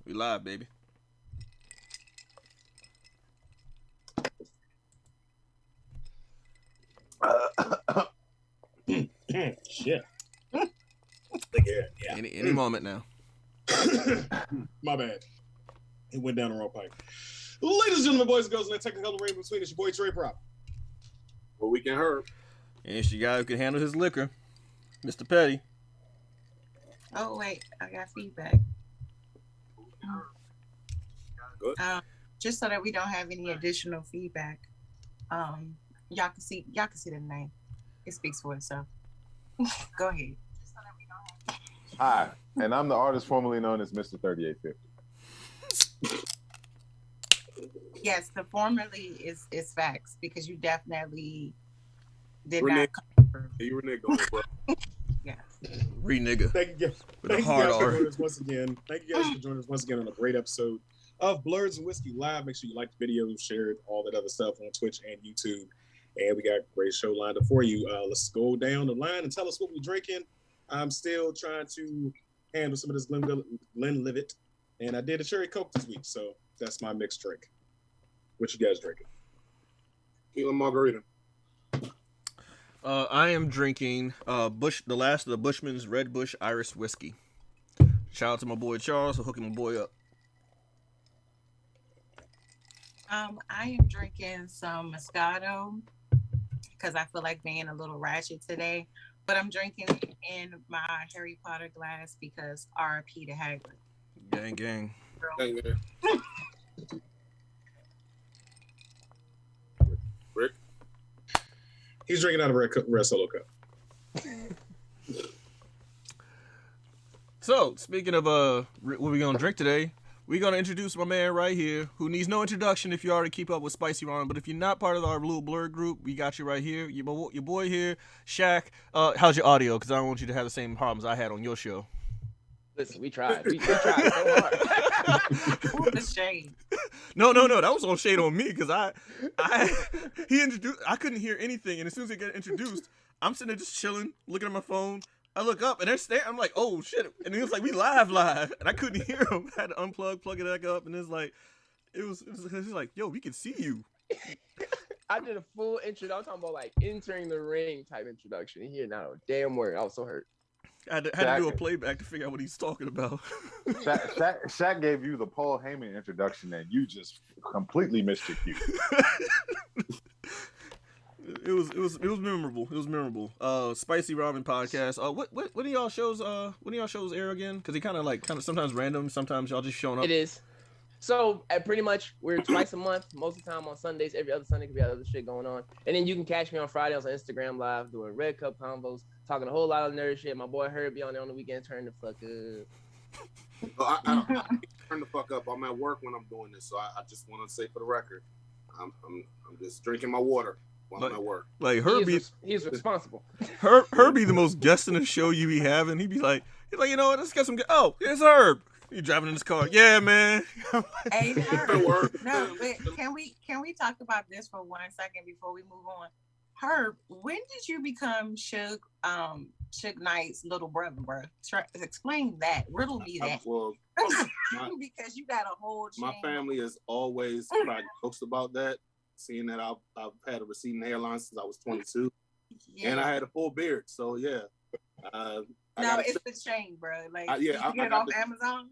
We live, baby. Shit. Yeah. Any moment now. My bad. It went down the wrong pipe. Ladies and gentlemen, boys and girls, in that technical range between, it's your boy Trey Prop. Well, we can hurt. And it's your guy who can handle his liquor, Mr. Petty. Oh wait, I got feedback. Good. Just so that we don't have any additional feedback, y'all can see the name. It speaks for itself. Go ahead. Hi, and I'm the artist formerly known as Mr. 3850. Yes, the formerly is facts because you definitely did Renege. not come. You renege on it, bro. Yes. Re-nigga. Thank you, With a thank you hard guys for R. joining us once again. Thank you guys for joining us once again on a great episode of Blerds and Whiskey Live. Make sure you like the video, share it, all that other stuff on Twitch and YouTube. And we got a great show lined up for you. Let's go down the line and tell us what we're drinking. I'm still trying to handle some of this Glenlivet. And I did a cherry Coke this week, so that's my mixed drink. What you guys drinking? Tequila margarita. I am drinking the last of the Bushman's Red Bush Irish Whiskey. Shout out to my boy Charles for hooking my boy up. I am drinking some Moscato because I feel like being a little ratchet today. But I'm drinking it in my Harry Potter glass because R.I.P. to Hagrid. Gang, gang. Dang it. Rick? He's drinking out of a red Solo cup. So, speaking of what we're going to drink today, we're going to introduce my man right here, who needs no introduction if you already keep up with Spicy Ramen. But if you're not part of our little Blur group, we got you right here. Your boy here, Shaq. How's your audio? Because I don't want you to have the same problems I had on your show. Listen, we tried. We tried so hard. Who the shade? No. That was on shade on me because he introduced. I couldn't hear anything, and as soon as he got introduced, I'm sitting there just chilling, looking at my phone. I look up and they're staring. I'm like, oh shit! And he was like, we live, and I couldn't hear him. I had to unplug, plug it back up, and it's like, it was like, yo, we can see you. I did a full intro. I'm talking about like entering the ring type introduction. He hear not a damn word. I was so hurt. I had to do a playback to figure out what he's talking about. Shaq gave you the Paul Heyman introduction, and you just completely missed your cue. It was memorable. It was memorable. Spicy Ramen podcast. When do y'all shows air again? Because they kind of sometimes random. Sometimes y'all just showing up. It is. So pretty much we're twice a month. Most of the time on Sundays. Every other Sunday could be other shit going on. And then you can catch me on Fridays on Instagram Live doing Red Cup combos, talking a whole lot of nerd shit. My boy Herb be on there on the weekend. Turn the fuck up. I turn the fuck up. I'm at work when I'm doing this, so I just want to say for the record, I'm just drinking my water while I'm at work. Like Herbie, he's responsible. Herbie, the most guest in the show you be having. He's like, you know what? Let's get some. Oh, here's Herb. You driving in his car? Yeah, man. Hey, Herb. No, but can we talk about this for 1 second before we move on? Herb, when did you become Suge Knight's little brother, bro? Explain that. Riddle me that. Because you got a whole chain. My family has always tried jokes about that, seeing that I've had a receding hairline since I was 22, and I had a full beard. So yeah. No, it's the chain, bro. Like, you get it off Amazon.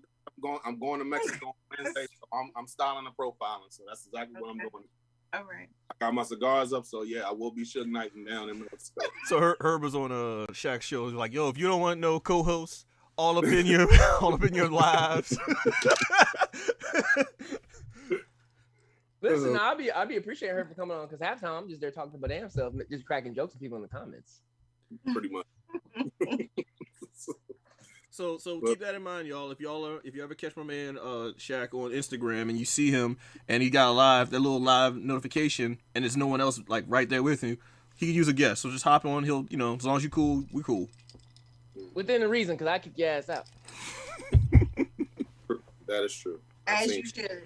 I'm going to Mexico on Wednesday, so I'm styling and profiling. So that's exactly what I'm doing. All right. I got my cigars up, so yeah, I will be Suge Knighting down in Mexico. So Herb was on a Shaq show. He's like, yo, if you don't want no co-hosts all up in your lives. Listen, I'll be appreciating her for coming on because halftime I'm just there talking to my damn self, just cracking jokes with people in the comments. Pretty much. So keep that in mind, y'all. If you ever catch my man Shaq on Instagram and you see him and he got that little live notification, and there's no one else like right there with you, he can use a guest. So just hop on. He'll, as long as you cool, we cool. Within the reason, because I kick your ass out. That is true. As you should.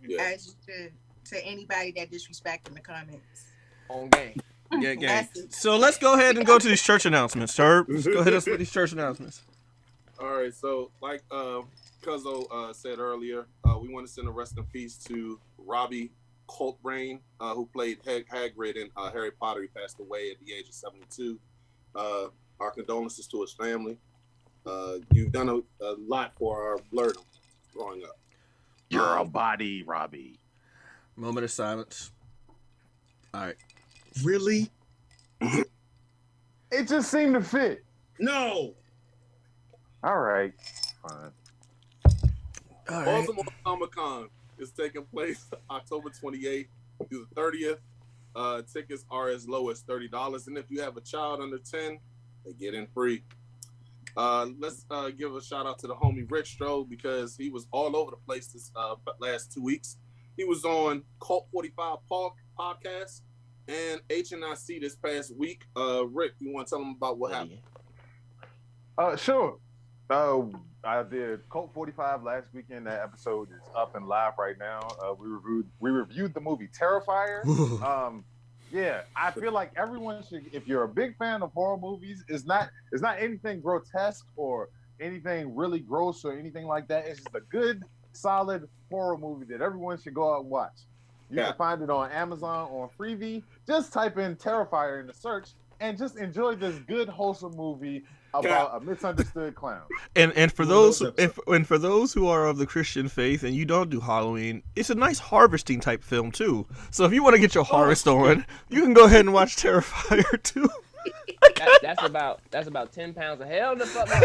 Yeah. As you should to anybody that disrespect in the comments. On game. Yeah. So let's go ahead and go to these church announcements, Herb. Let's go hit us with these church announcements. All right, so Cuzzo said earlier, we want to send a rest in peace to Robbie Coltbrain, who played Hagrid in Harry Potter. He passed away at the age of 72. Our condolences to his family. You've done a lot for our Blerd growing up. You're a body, Robbie. Moment of silence. All right. Really? It just seemed to fit. No. All right, fine. All right. Baltimore Comic-Con is taking place October 28th through the 30th. Tickets are as low as $30, and if you have a child under 10, they get in free. Let's give a shout out to the homie Rich Stroh, because he was all over the place this last 2 weeks. He was on Cult 45 podcast and HNIC this past week. Rick, you want to tell them about what happened? Sure. I did Cult 45 last weekend. That episode is up and live right now. We reviewed the movie Terrifier. Yeah, I feel like everyone should. If you're a big fan of horror movies, it's not anything grotesque or anything really gross or anything like that. It's just a good, solid horror movie that everyone should go out and watch. You can find it on Amazon or Freevee. Just type in Terrifier in the search and just enjoy this good, wholesome movie about a misunderstood clown. And for those who are of the Christian faith and you don't do Halloween, it's a nice harvesting type film too. So if you want to get your harvest on, you can go ahead and watch Terrifier too. That's about 10 pounds of hell to fuck. Yeah,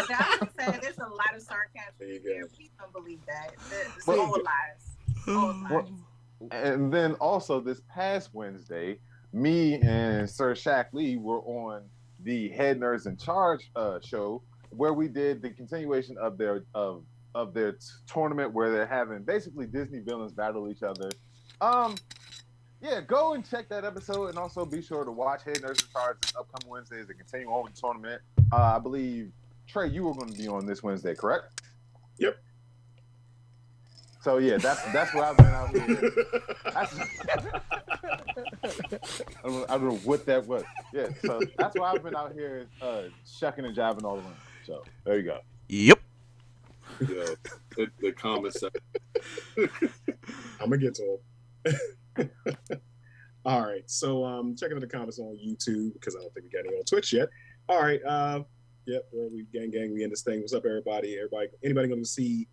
that was said. There's a lot of sarcasm here. Please don't believe that. It's all lies. All lies. And then also this past Wednesday, me and Sir Shaq Lee were on the Head Nerds in Charge show, where we did the continuation of their tournament, where they're having basically Disney villains battle each other. Yeah, go and check that episode, and also be sure to watch Head Nerds in Charge this upcoming Wednesday as they continue on with the tournament. I believe, Trey, you were going to be on this Wednesday, correct? Yep. So yeah, that's where I've been out here. I don't know what that was. Yeah, so that's why I've been out here shucking and jiving all around. So there you go. Yep. Yeah, the comments. I'm gonna get to them. All right, so checking out the comments on YouTube, because I don't think we got any on Twitch yet. All right, yep, well, we gang, we in this thing. What's up, everybody? Anybody going to see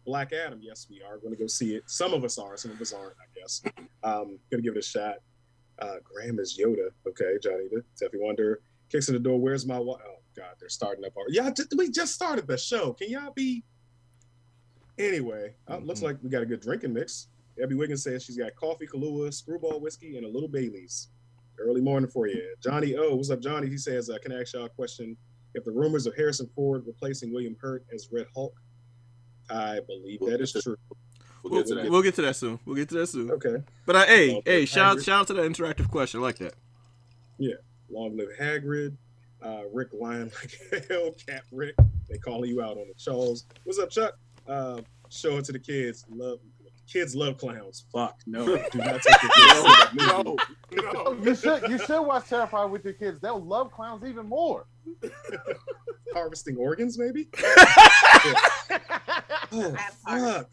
Black Adam? Yes, we are going to go see it. Some of us are, some of us aren't, I guess. Going to give it a shot. Graham is Yoda. Okay, Johnny, Steffi Wonder kicks in the door. Where's my wife? Oh God, they're starting up already. Yeah, we just started the show. Can y'all be? Anyway, looks like we got a good drinking mix. Abby Wiggins says she's got coffee, Kahlua, Screwball whiskey, and a little Bailey's. Early morning for you. Johnny O, what's up, Johnny? He says, can I ask y'all a question? If the rumors of Harrison Ford replacing William Hurt as Red Hulk, I believe that is true. We'll get to that soon. Okay. But hey, shout out to that interactive question. I like that. Yeah. Long live Hagrid. Rick lying like hell. Cat Rick. They calling you out on the Charles. What's up, Chuck? Show it to the kids. Kids love clowns. Fuck no. Do not take your kids. No. You should watch Terrifier with your kids. They'll love clowns even more. Harvesting organs, maybe? Oh, fuck.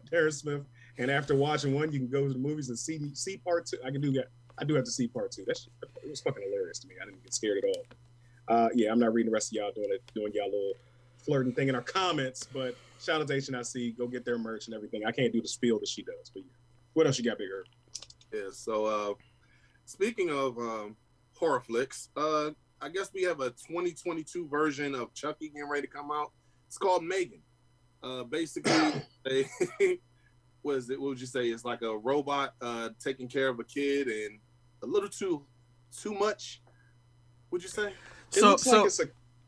Darren Smith. And after watching one, you can go to the movies and see part two. I do have to see part two. It was fucking hilarious to me. I didn't get scared at all. Yeah, I'm not reading the rest of y'all doing y'all little flirting thing in our comments, but shout out to HNIC. Go get their merch and everything. I can't do the spiel that she does, but yeah. What else you got, Big Herb? Yeah, so speaking of horror flicks, I guess we have a 2022 version of Chucky getting ready to come out. It's called Megan. Basically, what would you say? It's like a robot taking care of a kid, and a little too much, would you say?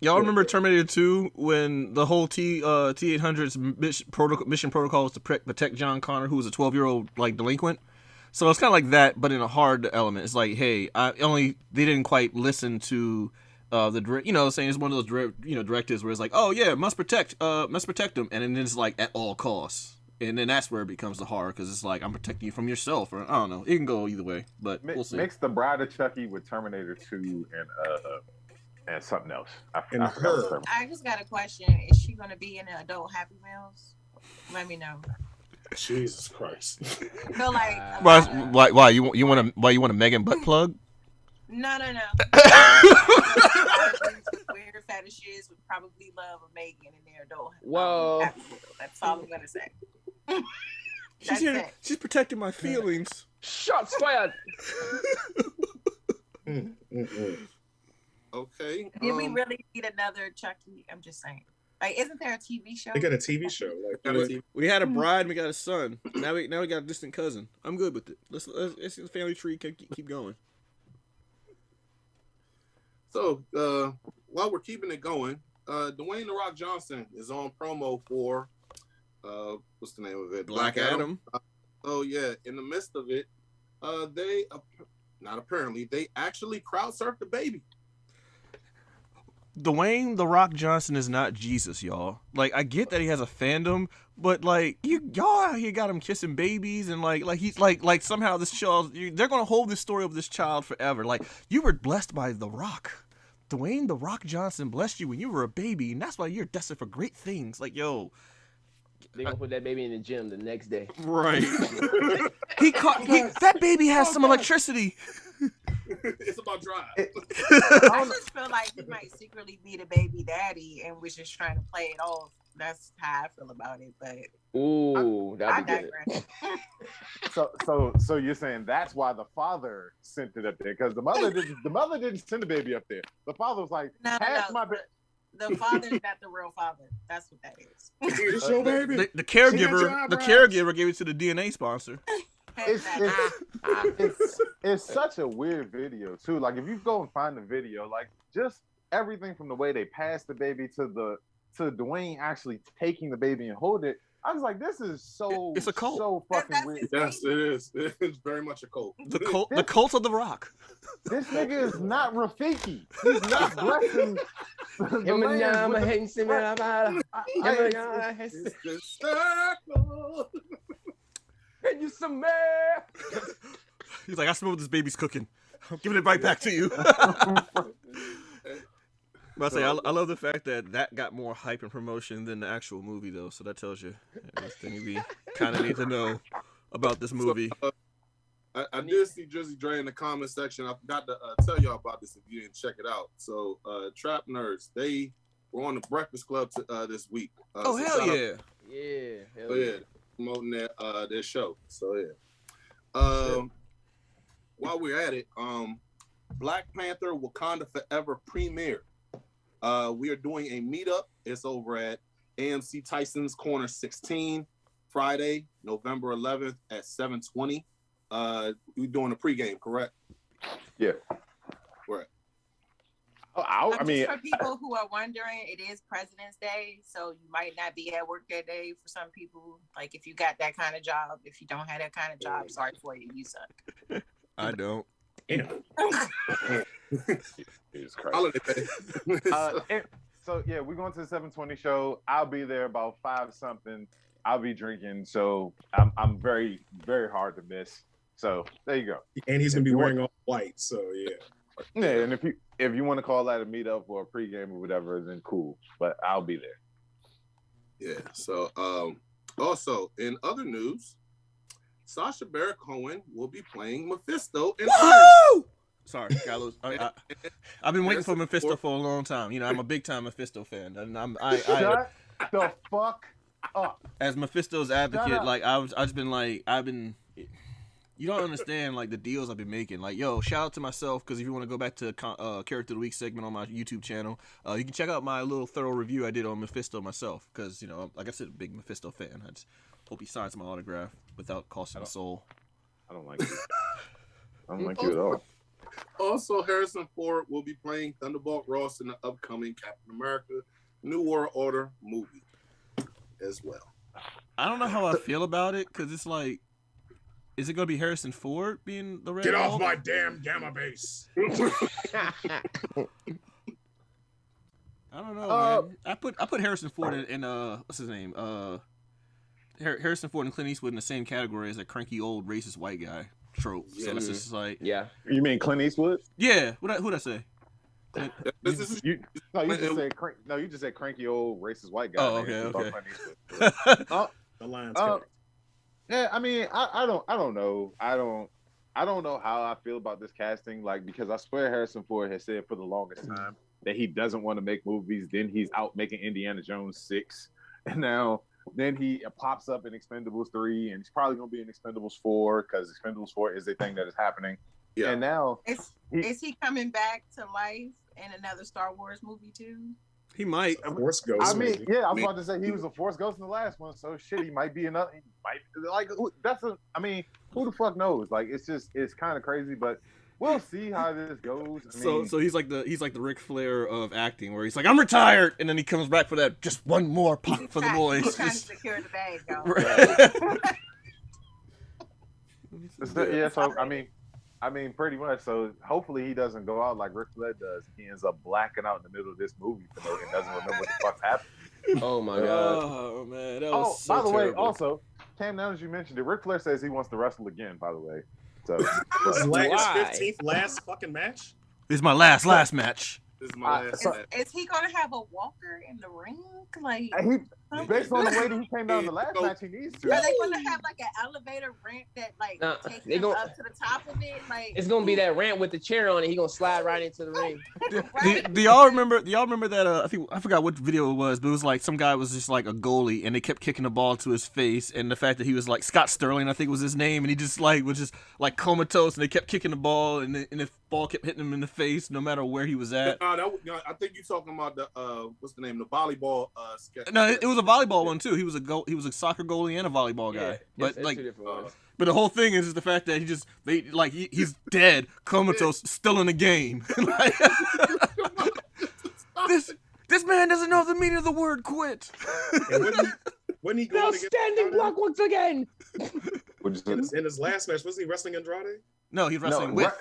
Y'all remember Terminator 2 when the whole T-800's mission protocol was to protect John Connor, who was a 12-year-old like delinquent? So it's kind of like that, but in a hard element. It's like, hey, they didn't quite listen to the saying it's one of those directives where it's like, oh yeah, must protect them, and then it's like at all costs, and then that's where it becomes the horror, because it's like, I'm protecting you from yourself, or I don't know. It can go either way, but we'll see. Mix the Bride of Chucky with Terminator 2 and and something else. And I forgot her. the third I just got a question. Is she gonna be in the adult Happy Meals? Let me know. Jesus Christ. I feel like a Why? lot of- Why you want a Megan butt plug? No. A lot of dudes with weird fetishes would probably love a Megan in their adult Whoa. Happy Meal. That's all I'm gonna say. She's That's here. it. She's protecting my feelings. Shots fired. Okay. Did we really need another Chucky? I'm just saying. Like, isn't there a TV show? They got a TV show. Like, We had a bride, and we got a son. Now we got a distant cousin. I'm good with it. Let's the family tree keep going. So while we're keeping it going, Dwayne "The Rock" Johnson is on promo for what's the name of it? Black Adam. Oh yeah, in the midst of it, they actually crowd surfed the baby. Dwayne "The Rock" Johnson is not Jesus, y'all. Like, I get that he has a fandom, but like y'all out here got him kissing babies and like he's like somehow this child, they're gonna hold this story of this child forever. Like, you were blessed by The Rock. Dwayne "The Rock" Johnson blessed you when you were a baby, and that's why you're destined for great things. Like, yo, They gonna put that baby in the gym the next day. right? That baby has some electricity. It's about drive. I just feel like he might secretly be the baby daddy and was just trying to play it off. That's how I feel about it. But Ooh, I that'd be good. digress. So you're saying that's why the father sent it up there, because the mother didn't send the baby up there. The father was like, No. my baby. The father's not the real father. That's what that is. it's your baby. The She got your caregiver eyebrows. gave it to the DNA sponsor. It's such a weird video too. Like, if you go and find the video, like, just everything from the way they passed the baby to Dwayne actually taking the baby and holding it, I was like, this is so It's a cult. so fucking That's weird. Yes, it is. It's very much a cult. The cult of The Rock. This nigga is not Rafiki. He's not blessing the land with the- It's the circle. Can you smell? He's like, I smell what this baby's cooking. I'm giving it right back to you. But I say, I love the fact that got more hype and promotion than the actual movie, though. So that tells you everything we kind of need to know about this movie. I did see Drizzy Dre in the comment section. I forgot to tell y'all about this if you didn't check it out. So, Trap Nerds, they were on the Breakfast Club this week. Oh, so hell shout out- yeah. Yeah. Hell Oh, yeah, promoting their show. So yeah. While we're at it, Black Panther: Wakanda Forever premiere. We are doing a meetup. It's over at AMC Tyson's Corner 16, Friday, November 11th at 7:20. We're doing a pregame, correct? Yeah. Right. I mean, just for people who are wondering, it is President's Day, so you might not be at work that day for some people. Like, if you got that kind of job, if you don't have that kind of job, sorry for you, you suck. I don't. Yeah. Jesus Christ. Holiday pay. So yeah, we're going to the 7:20 show. I'll be there about 5 something. I'll be drinking, so I'm very, very hard to miss. So there you go. And he's gonna be wearing all white, so yeah. Yeah, and if you want to call that a meetup or a pregame or whatever, then cool. But I'll be there. Yeah. So, also in other news, Sacha Baron Cohen will be playing Mephisto in Woo! Sorry, Carlos. I've been waiting for Mephisto for a long time. You know, I'm a big time Mephisto fan, and Shut the fuck up. as Mephisto's advocate, like I've been. You don't understand like the deals I've been making. Like, yo, shout out to myself, because if you want to go back to Character of the Week segment on my YouTube channel, you can check out my little thorough review I did on Mephisto myself. Because, you know, like I said, a big Mephisto fan. I just hope he signs my autograph without costing a soul. I don't like you. I don't like you at all. Also, Harrison Ford will be playing Thunderbolt Ross in the upcoming Captain America: New World Order movie as well. I don't know how I feel about it, because it's like, is it going to be Harrison Ford being the Red Get off Hulk? my damn gamma base. I don't know, man. I put Harrison Ford in what's his name? Harrison Ford and Clint Eastwood in the same category as a cranky old racist white guy trope. So it's just like, Yeah. You mean Clint Eastwood? yeah, who'd I say? This is You just said cranky old racist white guy. Oh, man. okay. The line's correct. Yeah, I mean, I don't know. I don't know how I feel about this casting, like, because I swear Harrison Ford has said for the longest time that he doesn't want to make movies. Then he's out making Indiana Jones 6, and then he pops up in Expendables 3, and he's probably gonna be in Expendables 4 because Expendables 4 is a thing that is happening. Yeah. And now is he coming back to life in another Star Wars movie too? He might. Force Ghost. I mean, maybe. yeah, I was about to say he was a Force Ghost in the last one, so shit, he might be another. He might I mean, who the fuck knows? Like, it's kind of crazy, but we'll see how this goes. I mean, So he's like the Ric Flair of acting, where he's like, I'm retired, and then he comes back for that just one more pop for the boys. He's trying to secure the bag, though. Right. yeah. So I mean, pretty much. So hopefully he doesn't go out like Ric Flair does. He ends up blacking out in the middle of this movie and doesn't remember what the fuck's happened. Oh my god. Oh man, that was so by the way, terrible. also, Cam, now that you mentioned it, Ric Flair says he wants to wrestle again. By the way, so His Why? 15th last fucking match. This is my last match. This is my last match. Is he gonna have a walker in the ring? Like, based on the way that he came down the last match, he needs to. are they gonna have like an elevator ramp that like Nah, takes they him gon- up to the top of it? Like, It's gonna be that ramp with the chair on it. He gonna slide right into the ring. Do y'all remember that? I forgot what video it was, but it was like some guy was just like a goalie, and they kept kicking the ball to his face, and the fact that he was like Scott Sterling, I think was his name, and he just like was just like comatose, and they kept kicking the ball, and the ball kept hitting him in the face, no matter where he was at. I think you're talking about the what's the name? The volleyball sketch. No, it was a volleyball one too. He was a soccer goalie and a volleyball guy. Yeah, But it's like, two different ones. but the whole thing is the fact that he's dead, comatose, still in the game. Like, this man doesn't know the meaning of the word quit. And when he Now going against standing Andrade? block once again. In his last match, wasn't he wrestling Andrade? No, he's wrestling with.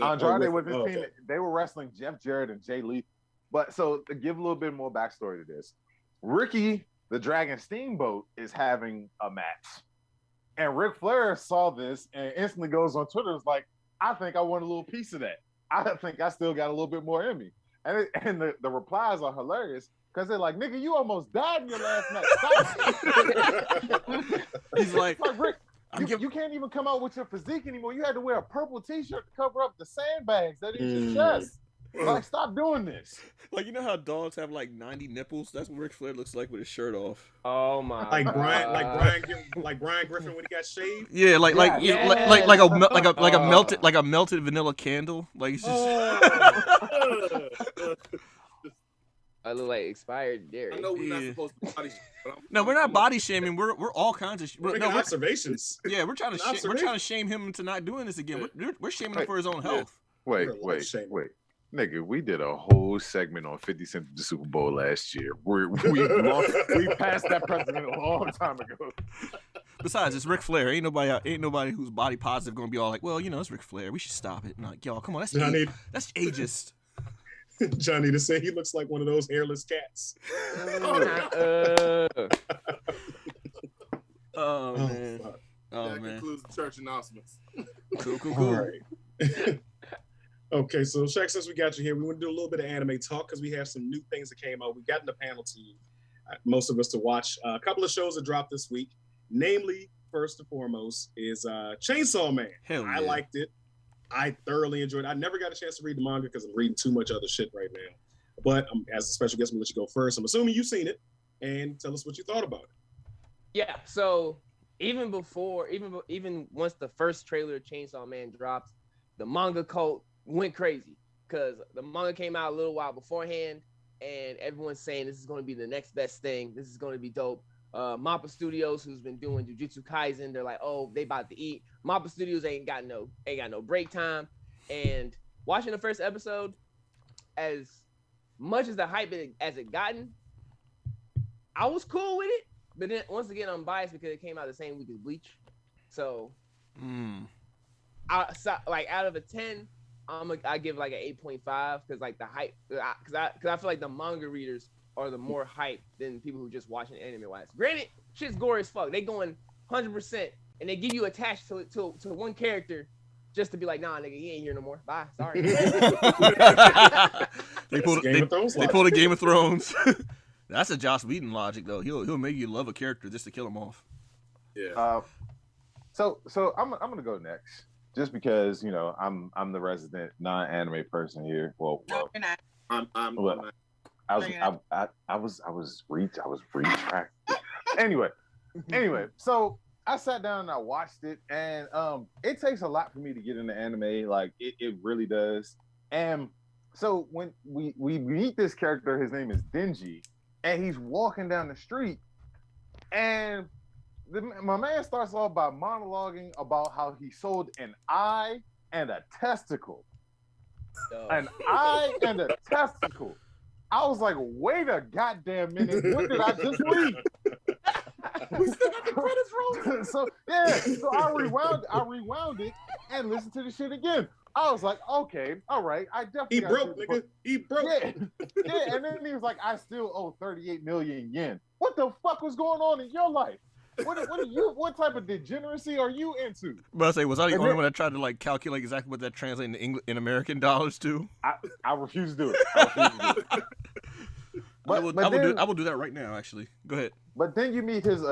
Andrade with his Oh, team. okay. They were wrestling Jeff Jarrett and Jay Lee. But so to give a little bit more backstory to this, Ricky the Dragon Steamboat is having a match. And Ric Flair saw this and instantly goes on Twitter, was like, I think I want a little piece of that. I think I still got a little bit more in me. And the replies are hilarious because they're like, nigga, you almost died in your last match. Stop. He's like, Rick, you can't even come out with your physique anymore. You had to wear a purple t-shirt to cover up the sandbags that is your chest. Like, stop doing this. like, you know how dogs have like 90 nipples? That's what Ric Flair looks like with his shirt off. Oh my. Like God. Brian Griffin when he got shaved. Yeah, like a melted vanilla candle. Like it's just. I look like expired dairy. I know we're not Yeah. supposed to body shame, but No, we're not body shaming. We're all kinds of. We're making observations. Yeah, we're trying to shame him into not doing this again. We're shaming him for his own health. Wait. Nigga, we did a whole segment on 50 Cent at the Super Bowl last year. We passed that precedent a long time ago. Besides, it's Ric Flair. Ain't nobody who's body positive gonna be all like, well, it's Ric Flair. We should stop it. And like, y'all, come on, that's ageist. Johnny to say he looks like one of those hairless cats. Oh man. Fuck. Oh that man. concludes the church announcements. Cool. All right. Okay, so Shaq, since we got you here, we want to do a little bit of anime talk because we have some new things that came out. We've gotten the panel to most of us to watch a couple of shows that dropped this week. Namely, first and foremost, is Chainsaw Man. Hell I yeah. liked it. I thoroughly enjoyed it. I never got a chance to read the manga because I'm reading too much other shit right now. But as a special guest, I'm going to let you go first. I'm assuming you've seen it, and tell us what you thought about it. Yeah, so even once the first trailer of Chainsaw Man dropped, the manga cult went crazy because the manga came out a little while beforehand, and everyone's saying this is going to be the next best thing. This is going to be dope. Mappa Studios, who's been doing Jujutsu Kaisen, they're like, oh, they about to eat. Mappa Studios ain't got no break time. And watching the first episode, as much as the hype as it gotten, I was cool with it. But then once again, I'm biased because it came out the same week as Bleach. So, out of a 10, I give like an 8.5 because like the hype, because I feel like the manga readers are the more hype than people who just watching anime wise. Granted, shit's gory as fuck. They going 100% and they give you attached to one character just to be like, nah, nigga, he ain't here no more. Bye. Sorry. They pulled a Game of Thrones. That's a Joss Whedon logic, though. He'll make you love a character just to kill him off. Yeah. So I'm gonna go next, just because I'm the resident non-anime person here. Well, No, you're not. I was retracted. Anyway, so I sat down and I watched it, and it takes a lot for me to get into anime. Like it really does. And so when we meet this character, his name is Denji, and he's walking down the street, and my man starts off by monologuing about how he sold an eye and a testicle. An eye and a testicle. I was like, wait a goddamn minute. What did I just read? We still got the credits rolling. So I rewound it and listened to the shit again. I was like, okay, all right. I definitely He broke. Yeah, and then he was like, I still owe 38 million yen. What the fuck was going on in your life? What type of degeneracy are you into? But I say, was I the only one that tried to like calculate exactly what that translates in American dollars to? I refuse to do it. I will do that right now. Actually, go ahead. But then you meet his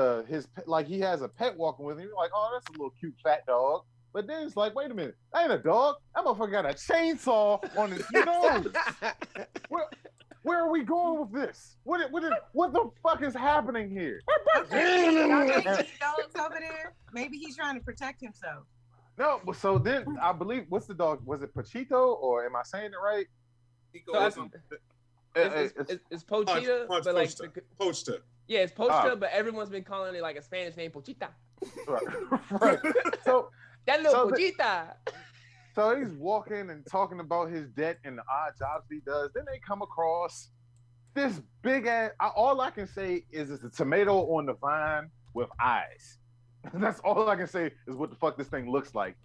like he has a pet walking with him. You're like, oh, that's a little cute fat dog. But then it's like, wait a minute, that ain't a dog. That motherfucker got a chainsaw on his nose. Where are we going with this? What the fuck is happening here? Dogs over there. Maybe he's trying to protect himself. No, but so then I believe, what's the dog? Was it Pachito, or am I saying it right? It's Pochita, but like Pochita. Yeah, it's Pochita, but everyone's been calling it like a Spanish name, Pochita. Right. So that little Pochita. So he's walking and talking about his debt and the odd jobs he does. Then they come across this big ass. All I can say is it's a tomato on the vine with eyes. That's all I can say is what the fuck this thing looks like.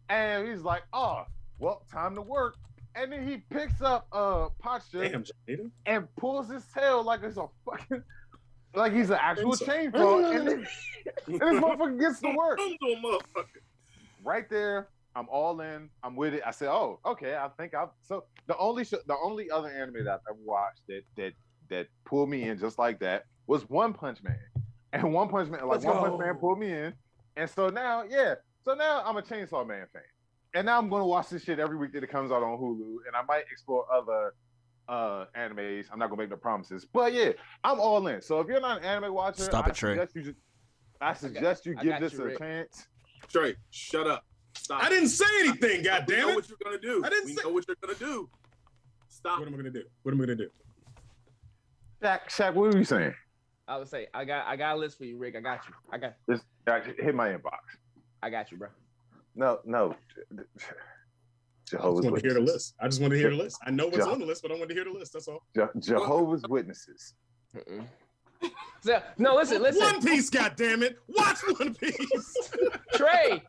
And he's like, oh, well, time to work. And then he picks up Pacha and pulls his tail like it's a fucking, like he's an actual chainsaw. And then this motherfucker gets to work. Right there. I'm all in. I'm with it. I said, "Oh, okay." I think so the only other anime that I've ever watched that pulled me in just like that was One Punch Man, and One Punch Man pulled me in, and so now I'm a Chainsaw Man fan, and now I'm gonna watch this shit every week that it comes out on Hulu, and I might explore other animes. I'm not gonna make no promises, but yeah, I'm all in. So if you're not an anime watcher, I suggest you give this a chance. Trey, shut up. Stop. I didn't say anything, goddammit. We know what you're gonna do. Know what you're gonna do. Stop. What am I gonna do? Shaq, what are you saying? I would say I got a list for you, Rick. I got you. Just hit my inbox. I got you, bro. No. Jehovah's Witnesses. Hear the list. I just want to hear the list. I know what's on the list, but I want to hear the list. That's all. Jehovah's Witnesses. So, no, listen. One Piece, goddammit. Watch One Piece. Trey,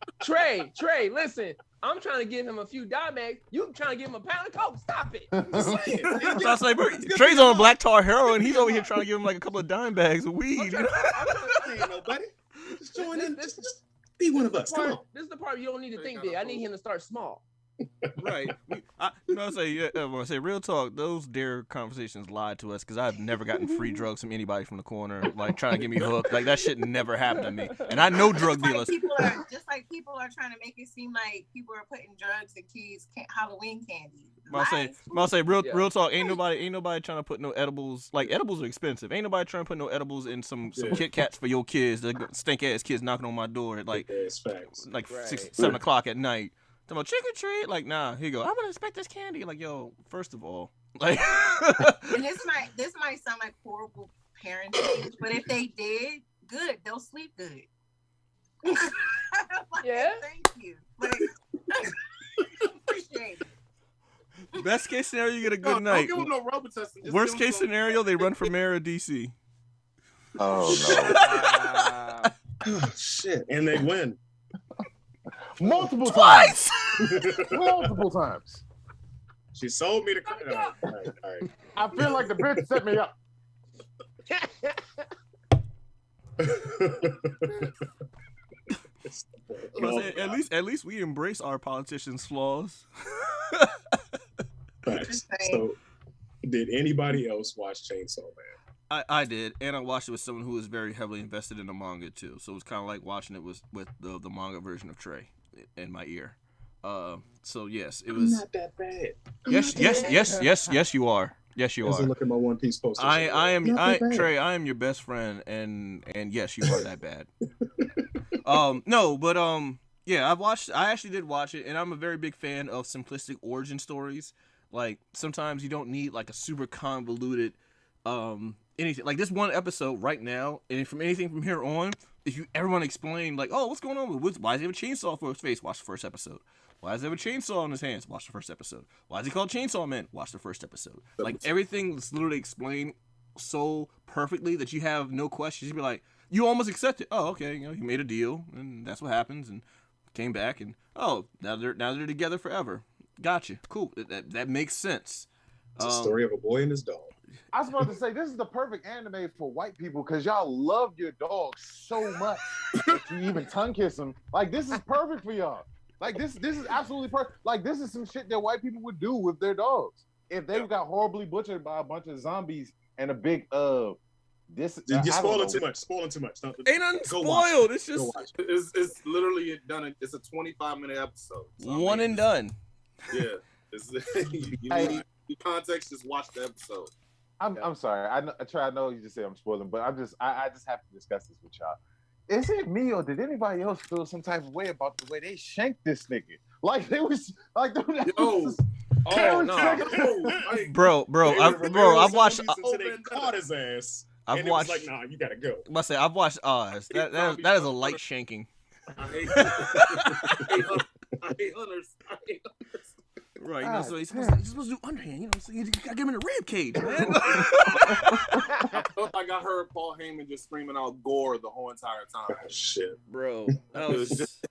listen. I'm trying to give him a few dye bags. You trying to give him a pound of coke. Stop it. Trey's on black tar heroin. He's over here trying to give him like a couple of dime bags of weed. I ain't nobody. Just join in. Just be one of us. Come on. This is the part you don't need to think big. I need him to start small. Right. I say real talk. Those dare conversations lied to us because I've never gotten free drugs from anybody from the corner, like trying to get me hooked. Like that shit never happened to me. And I know drug dealers. Just like people are trying to make it seem like people are putting drugs in kids' Halloween candy. I'll say real talk. Ain't nobody trying to put no edibles. Like edibles are expensive. Ain't nobody trying to put no edibles in some Kit Kats for your kids. The stink ass kids knocking on my door at like 7 o'clock at night. Talking about trick or treat, like nah. Here you go. I'm gonna expect this candy. Like yo, first of all, like. And this might sound like horrible parenting, but if they did, good, they'll sleep good. Yeah. Thank you. Like, appreciate it. Best case scenario, you get a good night. Don't give them no Robitussin. Worst case scenario, they run for mayor of DC. Oh no! Oh shit! And they win. Multiple times. She sold me the credit. All right. I feel like the bitch set me up. At least we embrace our politicians' flaws. Facts. So, did anybody else watch Chainsaw Man? I did, and I watched it with someone who was very heavily invested in the manga too. So it was kind of like watching it with the manga version of Trey in my ear. So yes, it was not that bad. Yes, you are. Yes, you are. Look at my One Piece poster. Trey. I am your best friend, and yes, you are that bad. No, but yeah, I actually did watch it, and I'm a very big fan of simplistic origin stories. Like sometimes you don't need like a super convoluted anything. Like this one episode right now, and from anything from here on, if you ever want to explain like, oh, what's going on with why does he have a chainsaw for his face? Watch the first episode. Why does he have a chainsaw in his hands? Watch the first episode. Why is he called Chainsaw Man? Watch the first episode. Like everything is literally explained so perfectly that you have no questions. You'd be like, you almost accept it. Oh, okay, he made a deal, and that's what happens, and came back, and now they're together forever. Gotcha. Cool. That makes sense. It's a story of a boy and his dog. I was about to say, this is the perfect anime for white people because y'all love your dogs so much that you even tongue kiss them. Like, this is perfect for y'all. Like, this is absolutely perfect. Like, this is some shit that white people would do with their dogs. If they got horribly butchered by a bunch of zombies and a big, You're spoiling too much. Spoiling too much. Ain't nothing spoiled. It's just... It's literally done. It's a 25-minute episode. So one and done. Yeah. You need context, just watch the episode. I'm sorry. I know you just say I'm spoiling, but I just have to discuss this with y'all. Is it me or did anybody else feel some type of way about the way they shanked this nigga? Like they was like, bro. I've watched. They caught his ass. I've watched. Like, nah, you gotta go. I say I've watched Oz. That is a light shanking. I hate hunters. Right, so he's supposed to do underhand, so you gotta get him in a rib cage, man. I felt like I heard Paul Heyman just screaming out gore the whole entire time. Oh, shit, bro, that was just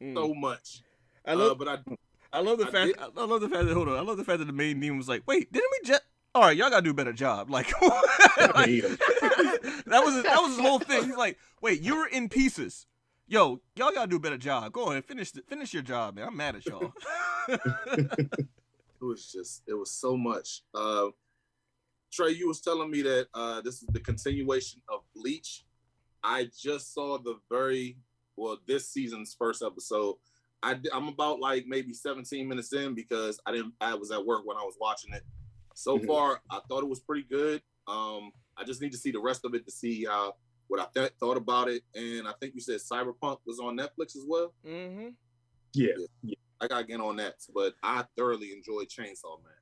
so much. I love the fact that the main demon was like, wait, didn't we just? All right, y'all gotta do a better job. Like, that was his whole thing. He's like, wait, you were in pieces. Yo, y'all gotta do a better job. Go ahead, finish your job, man. I'm mad at y'all. It was so much. Trey, you was telling me that this is the continuation of Bleach. I just saw this season's first episode. I'm about like maybe 17 minutes in because I was at work when I was watching it. So far, I thought it was pretty good. I just need to see the rest of it to see what I thought about it. And I think you said Cyberpunk was on Netflix as well. Mm-hmm. Yeah. I gotta get on that, but I thoroughly enjoyed Chainsaw Man.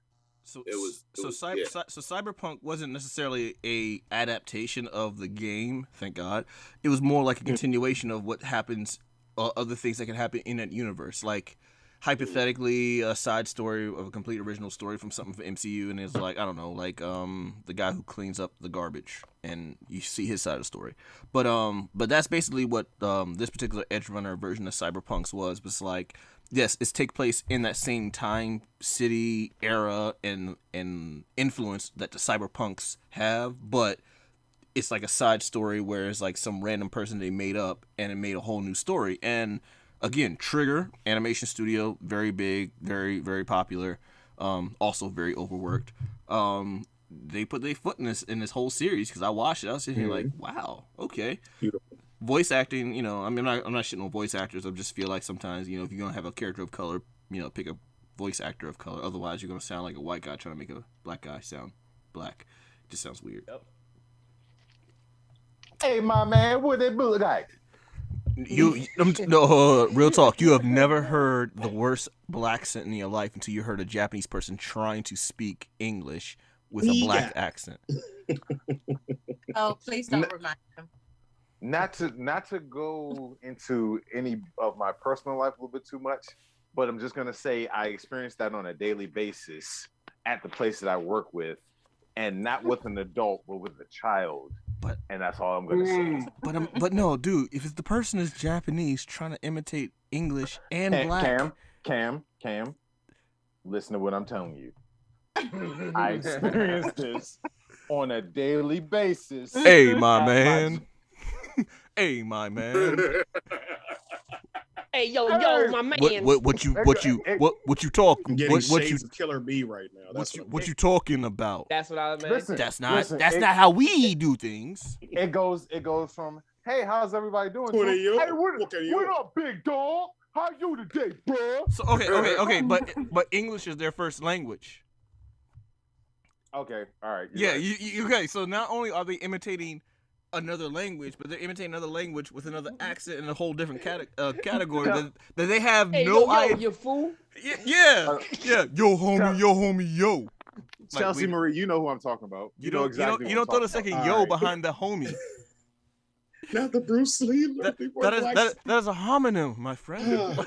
Cyberpunk wasn't necessarily a adaptation of the game, thank God. It was more like a continuation of what happens, other things that can happen in that universe. Like, hypothetically, a side story of a complete original story from something from MCU, and it's like, I don't know, like the guy who cleans up the garbage, and you see his side of the story. But that's basically what this particular Edge Runner version of Cyberpunk's was like, yes, it's take place in that same time, city, era, and influence that the Cyberpunks have, but it's like a side story where it's like some random person they made up, and it made a whole new story. And again, Trigger animation studio, very big, very, very popular, also very overworked. They put their foot in this whole series because I watched it. I was sitting here like, wow, okay. Beautiful. Voice acting, I'm not shitting on voice actors. I just feel like sometimes, if you're gonna have a character of color, pick a voice actor of color. Otherwise, you're gonna sound like a white guy trying to make a black guy sound black. It just sounds weird. Yep. Hey, my man, what that look like? Real talk. You have never heard the worst black accent in your life until you heard a Japanese person trying to speak English with a black accent. Oh, please don't remind him. Not to go into any of my personal life a little bit too much, but I'm just gonna say I experience that on a daily basis at the place that I work with, and not with an adult, but with a child. And that's all I'm gonna say. But no, dude. If the person is Japanese trying to imitate English and black, Cam, listen to what I'm telling you. I experience this on a daily basis. Hey, my man. Hey, my man. Hey, yo, my man. What you talking? I'm getting What shades you of Killer B right now. That's what you talking about? That's what I meant. Listen, That's not listen, not how we do things. It goes from, hey, how's everybody doing? What To, are you? hey, what What are you? up, big dog? How you today, bro? So okay, but English is their first language. Okay, all right. Yeah, right. you okay. So not only are they imitating another language, but they're imitating another language with another accent and a whole different category that they have Hey, no yo, idea. you fool. Yeah. Yo, homie, yo. Like, Chelsea Marie, you know who I'm talking about. You know don't exactly. you don't throw the second about. yo All right. behind the homie. Not the Bruce Lee. That is a homonym, my friend.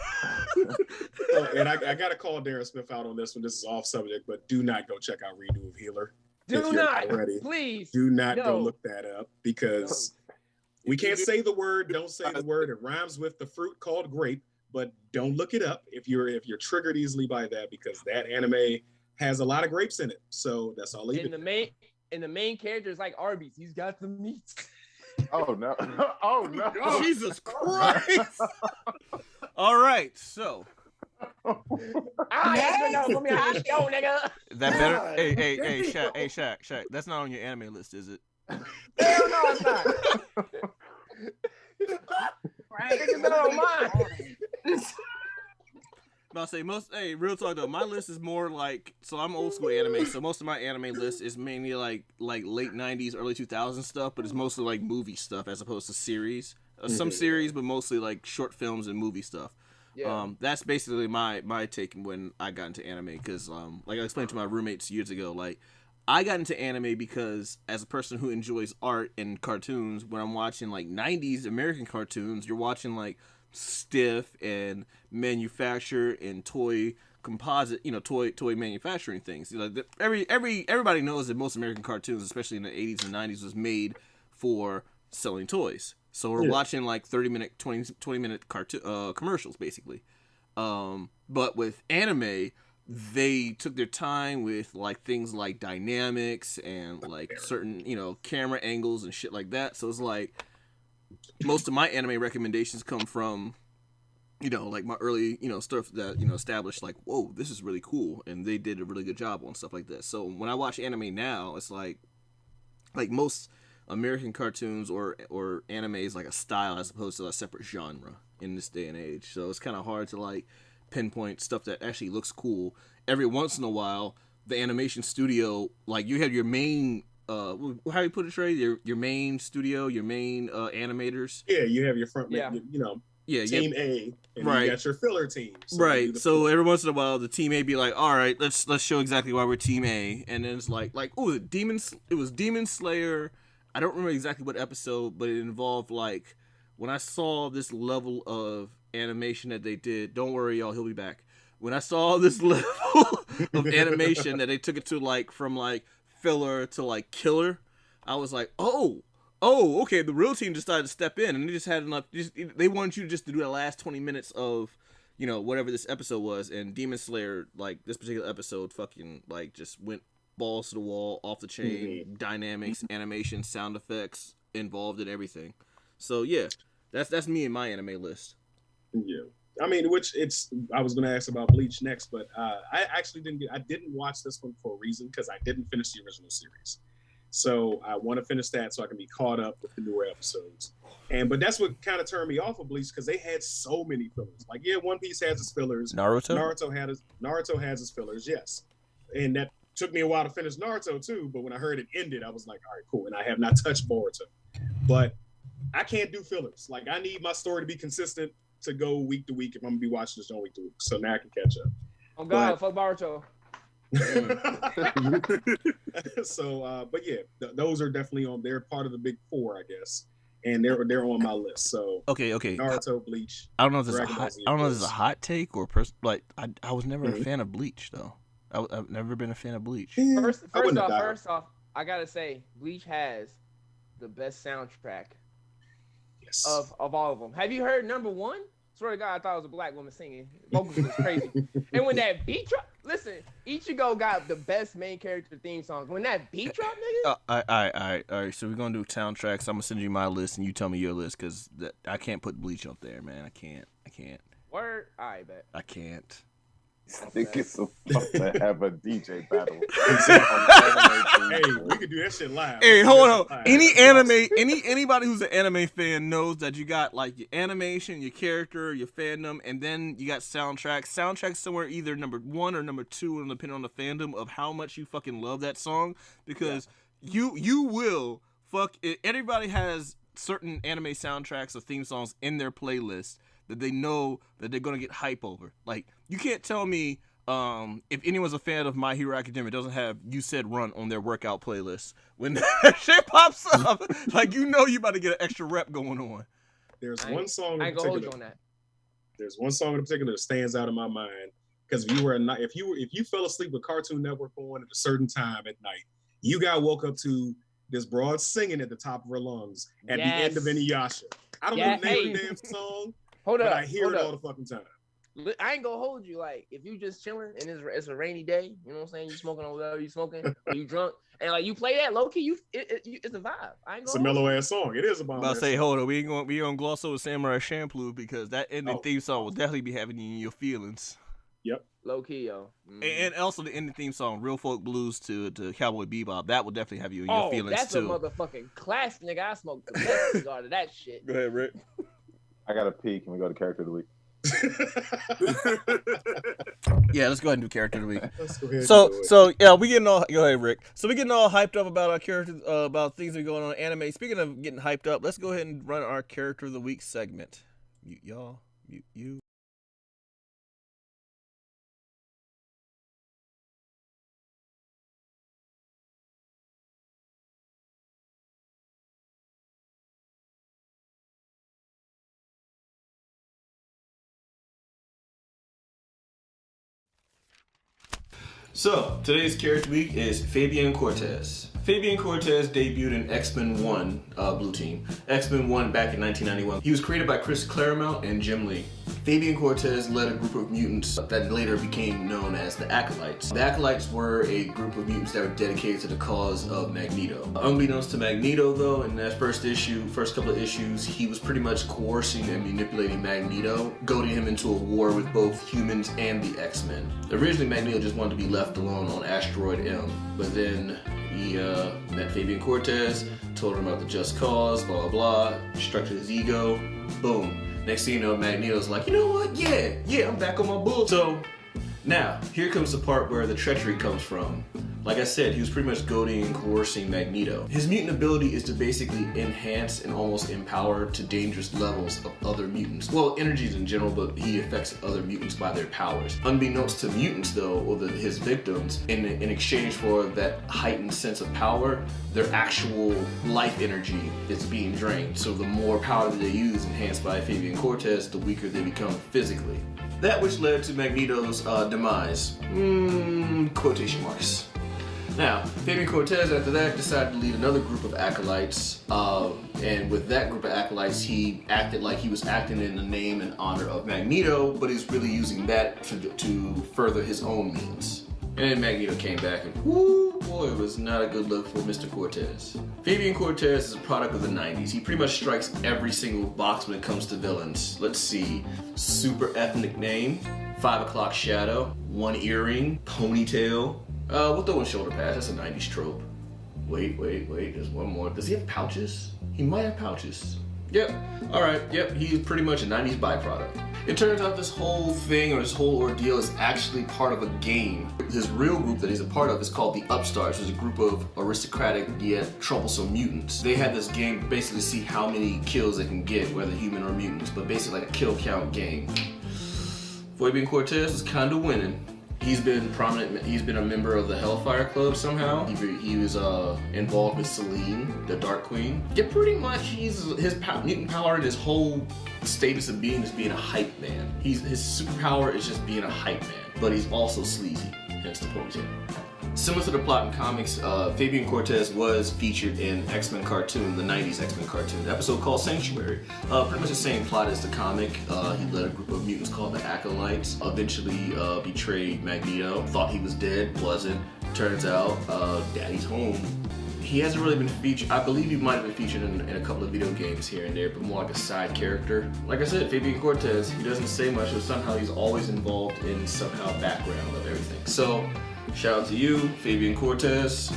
And I got to call Darren Smith out on this one. This is off subject, but do not go check out Redo of Healer. Do not, please. Do not go look that up because we can't say the word. Don't say the word. It rhymes with the fruit called grape, but don't look it up if you're triggered easily by that because that anime has a lot of grapes in it. So that's all. And the main character is like Arby's. He's got the meats. Oh no! Oh no! Jesus Christ! All right, so nigga. that better. Hey, Shaq. That's not on your anime list, is it? Hell no, it's not. Right. Niggas not on mine. No, I say most. Hey, real talk though. My list is more like I'm old school anime. So most of my anime list is mainly like late '90s, early 2000s stuff. But it's mostly like movie stuff as opposed to series. Some series, but mostly like short films and movie stuff. Yeah. That's basically my take when I got into anime. Because like I explained to my roommates years ago, like I got into anime because as a person who enjoys art and cartoons, when I'm watching like '90s American cartoons, you're watching like stiff and manufacture and toy composite, toy manufacturing things. Everybody knows that most American cartoons, especially in the 80s and 90s, was made for selling toys. So we're watching like 30-minute, 20-minute commercials basically. But with anime, they took their time with like things like dynamics and like certain, camera angles and shit like that. So it's like most of my anime recommendations come from, like my early, stuff that, established like, whoa, this is really cool. And they did a really good job on stuff like that. So when I watch anime now, it's like most American cartoons or anime is like a style as opposed to a separate genre in this day and age. So it's kind of hard to like pinpoint stuff that actually looks cool. Every once in a while, the animation studio, like you have your main, how do you put it, Trey? Your main studio, your main animators. Yeah, you have your front, team A, and you got your filler team. So so every once in a while, the team A be like, all right, let's show exactly why we're team A, and then it's like, it was Demon Slayer. I don't remember exactly what episode, but it involved like when I saw this level of animation that they did. Don't worry, y'all, he'll be back. When I saw this level of animation that they took it to like from like filler to like killer, I was like, oh, okay, the real team decided to step in, and they just had enough. They wanted you just to do the last 20 minutes of, whatever this episode was, and Demon Slayer, like this particular episode, fucking like just went balls to the wall, off the chain, dynamics, animation, sound effects involved in everything. So yeah, that's me and my anime list. Yeah. I mean, I was going to ask about Bleach next, but I actually didn't watch this one for a reason because I didn't finish the original series. So I want to finish that so I can be caught up with the newer episodes. But that's what kind of turned me off of Bleach because they had so many fillers. Like, yeah, One Piece has its fillers. Naruto has its fillers, yes. And that took me a while to finish Naruto too, but when I heard it ended, I was like, all right, cool. And I have not touched Boruto. But I can't do fillers. Like, I need my story to be consistent to go week to week if I'm gonna be watching this on week to week. So now I can catch up. Oh God, fuck Boruto. So, but yeah, those are definitely on. They're part of the big four, I guess, and they're on my list. So okay. Naruto, Bleach. I don't know if this is a hot take or like I was never a fan of Bleach though. I've never been a fan of Bleach. First off, I gotta say, Bleach has the best soundtrack of all of them. Have you heard number one? Swear to God, I thought it was a black woman singing. Vocals was crazy. And when that beat drop, listen, Ichigo got the best main character theme song. When that beat drop, nigga. All right. So we're gonna do soundtracks. I'm gonna send you my list and you tell me your list because I can't put Bleach up there, man. I can't. Word. All right, bet. I can't. Think it's supposed to have a DJ battle. Hey, we could do that shit live. Hey, hold on. Live. Anybody who's an anime fan knows that you got like your animation, your character, your fandom, and then you got soundtracks. Soundtracks somewhere either number 1 or number 2, depending on the fandom of how much you fucking love that song. Because you will fuck it. Everybody has certain anime soundtracks or theme songs in their playlist that they know that they're gonna get hype over. Like, you can't tell me if anyone's a fan of My Hero Academia doesn't have You Said Run on their workout playlist. When that shit pops up, like, you know you about to get an extra rep going on. There's one song I in ain't gonna hold particular. you on that. There's one song in particular that stands out in my mind because if you fell asleep with Cartoon Network on at a certain time at night, you got woke up to this broad singing at the top of her lungs at the end of Inuyasha. I don't know the name of the damn song. Hold up. I hear it all the fucking time. I ain't gonna hold you. Like, if you just chilling and it's a rainy day, you know what I'm saying? You smoking or whatever you smoking, or you drunk, and like you play that low key, it's a vibe. I ain't gonna. It's a mellow ass song. It is a bomb. I'm about to say, hold on, we ain't gonna gloss over Samurai Champloo because that ending theme song will definitely be having you in your feelings. Yep. Low key, yo. And also the ending theme song, Real Folk Blues to Cowboy Bebop, that will definitely have you in your feelings that's too. That's a motherfucking classic, nigga. I smoked the best cigar to that shit. Go ahead, Rick. I got a pee. Can we go to character of the week? Yeah, let's go ahead and do character of the week. Let's go ahead So yeah, we getting all. Go ahead, Rick. So we getting all hyped up about our characters, about things that are going on in anime. Speaking of getting hyped up, let's go ahead and run our character of the week segment. Y'all. So, today's character week is Fabian Cortez. Fabian Cortez debuted in X-Men 1 Blue Team. X-Men 1 back in 1991. He was created by Chris Claremont and Jim Lee. Fabian Cortez led a group of mutants that later became known as the Acolytes. The Acolytes were a group of mutants that were dedicated to the cause of Magneto. Unbeknownst to Magneto, though, in that first couple of issues, he was pretty much coercing and manipulating Magneto, goading him into a war with both humans and the X-Men. Originally, Magneto just wanted to be left alone on Asteroid M, but then he met Fabian Cortez, told him about the just cause, blah, blah, blah, structured his ego, boom. Next thing you know, Magneto's like, you know what? Yeah, I'm back on my bull. So now, here comes the part where the treachery comes from. Like I said, he was pretty much goading and coercing Magneto. His mutant ability is to basically enhance and almost empower to dangerous levels of other mutants. Well, energies in general, but he affects other mutants by their powers. Unbeknownst to mutants, though, or his victims, in exchange for that heightened sense of power, their actual life energy is being drained. So the more power that they use, enhanced by Fabian Cortez, the weaker they become physically. That which led to Magneto's demise. Quotation marks. Now, Fabian Cortez, after that, decided to lead another group of acolytes, and with that group of acolytes, he acted like he was acting in the name and honor of Magneto, but he's really using that to further his own means. And then Magneto came back and, whoo, boy, it was not a good look for Mr. Cortez. Fabian Cortez is a product of the 90s. He pretty much strikes every single box when it comes to villains. Let's see, super ethnic name, 5 o'clock shadow, one earring, ponytail. We'll throw in shoulder pads, that's a 90s trope. Wait, there's one more. Does he have pouches? He might have pouches. Yep, alright, yep, he's pretty much a 90s byproduct. It turns out this whole thing, or this whole ordeal, is actually part of a game. His real group that he's a part of is called the Upstarts, which is a group of aristocratic yet troublesome mutants. They had this game to basically see how many kills they can get, whether human or mutants, but basically like a kill count game. Fabian Cortez was kind of winning. He's been prominent. He's been a member of the Hellfire Club somehow. He was involved with Selene, the Dark Queen. Yeah, pretty much his mutant power and his whole status of being is being a hype man. His superpower is just being a hype man, but he's also sleazy. Hence the ponytail. Similar to the plot in comics, Fabian Cortez was featured in X-Men cartoon, the 90s X-Men cartoon, an episode called Sanctuary. Pretty much the same plot as the comic. He led a group of mutants called the Acolytes, eventually betrayed Magneto, thought he was dead, wasn't. Turns out, Daddy's home. he hasn't really been featured. I believe he might have been featured in a couple of video games here and there, but more like a side character. Like I said, Fabian Cortez, he doesn't say much, but somehow he's always involved in somehow background of everything. So, shout out to you, Fabian Cortez.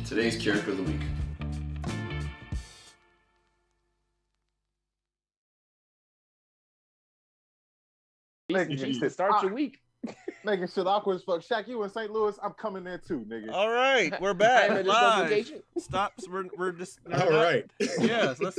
Today's character of the week. To start your week. Making shit awkward as fuck. Shaq, you in St. Louis? I'm coming there too, nigga. All right, we're back live. Stop. We're just. All right. Yeah, let's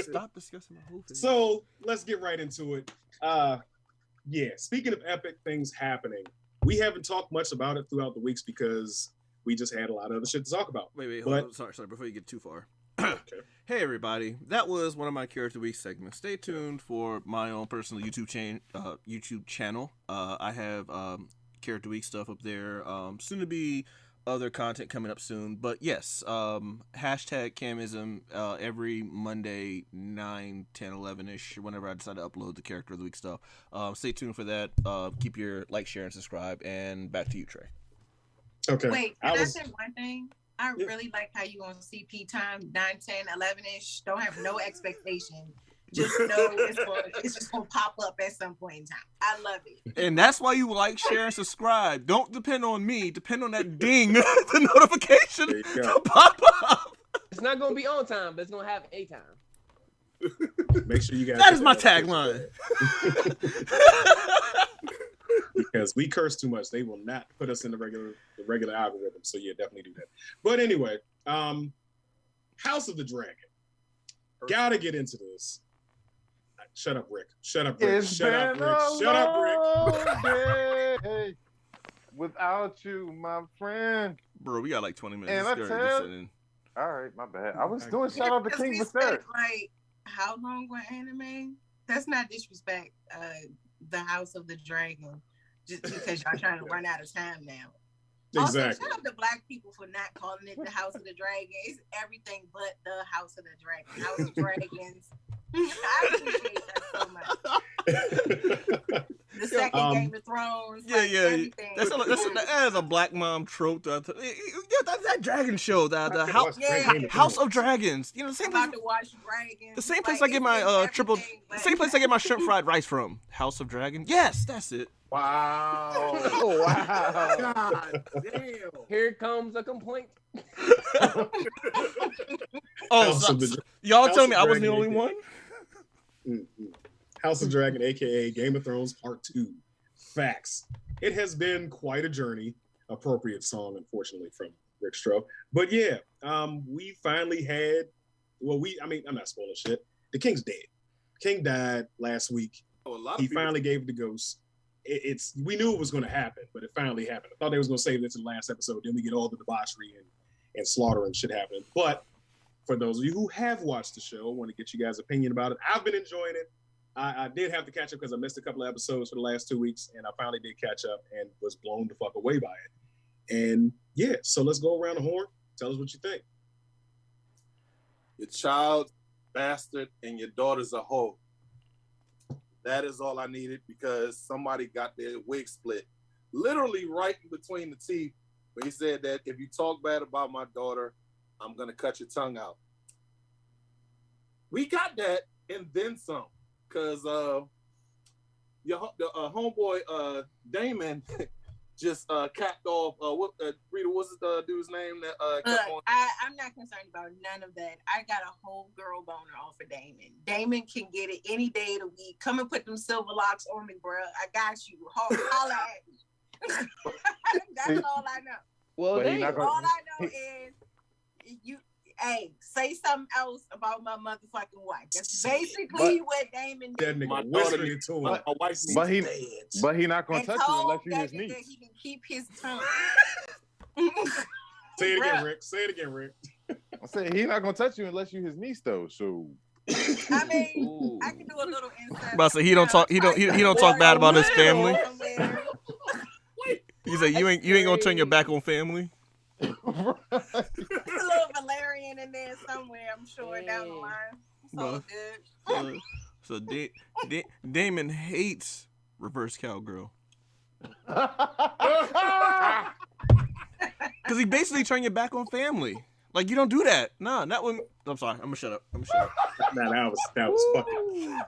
stop discussing my whole thing. So let's get right into it. Yeah. Speaking of epic things happening, we haven't talked much about it throughout the weeks because we just had a lot of other shit to talk about. Wait, hold on. Sorry. Before you get too far. Okay. Hey everybody, that was one of my Character Week segments. Stay tuned for my own personal YouTube channel. I have Character Week stuff up there. Soon to be other content coming up soon. But yes, hashtag Camism every Monday 9, 10, 11-ish, whenever I decide to upload the Character of the Week stuff. Stay tuned for that. Keep your like, share, and subscribe. And back to you, Trey. Okay. Wait, can I say one thing? I really like how you on CP time 9, 10, 11-ish. Don't have no expectation. Just know it's just gonna pop up at some point in time. I love it. And that's why you like, share, and subscribe. Don't depend on me. Depend on that ding, the notification to pop up. It's not gonna be on time, but it's gonna have a time. Make sure you guys. That is my tagline. Because we curse too much, they will not put us in the regular algorithm. So yeah, definitely do that. But anyway, House of the Dragon. Gotta get into this. Shut up, Rick. Shut up, Rick. Shut up, Rick. Shut up, Rick. Without you, my friend. Bro, we got like 20 minutes. All right, my bad. I was doing shout out to King Viserys. Like, how long were anime? That's not disrespect. The House of the Dragon, just because y'all trying to run out of time now. Exactly. Also, shout out to Black people for not calling it the House of the Dragon. It's everything but the House of the Dragon. House of Dragons. I appreciate that so much. The second Game of Thrones. Yeah, like, everything. That's a Black mom trope. That's that dragon show. The House of Dragons. You know, the same place. To watch Dragons. The same place I get my The same place I get my shrimp fried rice from. House of Dragon. Yes, that's it. Wow. Oh, wow. God damn. Here comes a complaint. Y'all tell me I wasn't the only one? House of Dragon, aka Game of Thrones Part 2. Facts. It has been quite a journey. Appropriate song, unfortunately, from Rick Stroh. But yeah, we finally had. I'm not spoiling shit. The King's dead. King died last week. He finally gave the ghost. We knew it was going to happen, but it finally happened. I thought they was going to save this in the last episode. Then we get all the debauchery and slaughter and shit happening. But for those of you who have watched the show, I want to get you guys' opinion about it. I've been enjoying it. I did have to catch up because I missed a couple of episodes for the last 2 weeks, and I finally did catch up and was blown the fuck away by it. And yeah, so let's go around the horn. Tell us what you think. Your child, bastard, and your daughter's a hoe. That is all I needed because somebody got their wig split. Literally right in between the teeth. But he said that if you talk bad about my daughter, I'm going to cut your tongue out. We got that and then some. Because the homeboy Damon just capped off. Rita, what's the dude's name? I'm not concerned about none of that. I got a whole girl boner off of Damon. Damon can get it any day of the week. Come and put them silver locks on me, bro. I got you. Holla at me. That's all I know. Well, all I know is you. Hey, say something else about my motherfucking wife. That's basically what Damon did. That nigga whispering to him. But he not gonna touch you unless you his niece. He can keep his tongue. Say it again, Rick. Say it again, Rick. I said he not gonna touch you unless you his niece though. So I mean, I can do a little insight. But he don't talk. He don't talk bad about his family. He said you ain't gonna turn your back on family. There's a little Valerian in there somewhere, I'm sure, down the line. It's all good. So Damon hates reverse cowgirl. Because he basically turned your back on family. Like you don't do that. Nah, not when. I'm sorry. I'm gonna shut up. Nah, that was fucking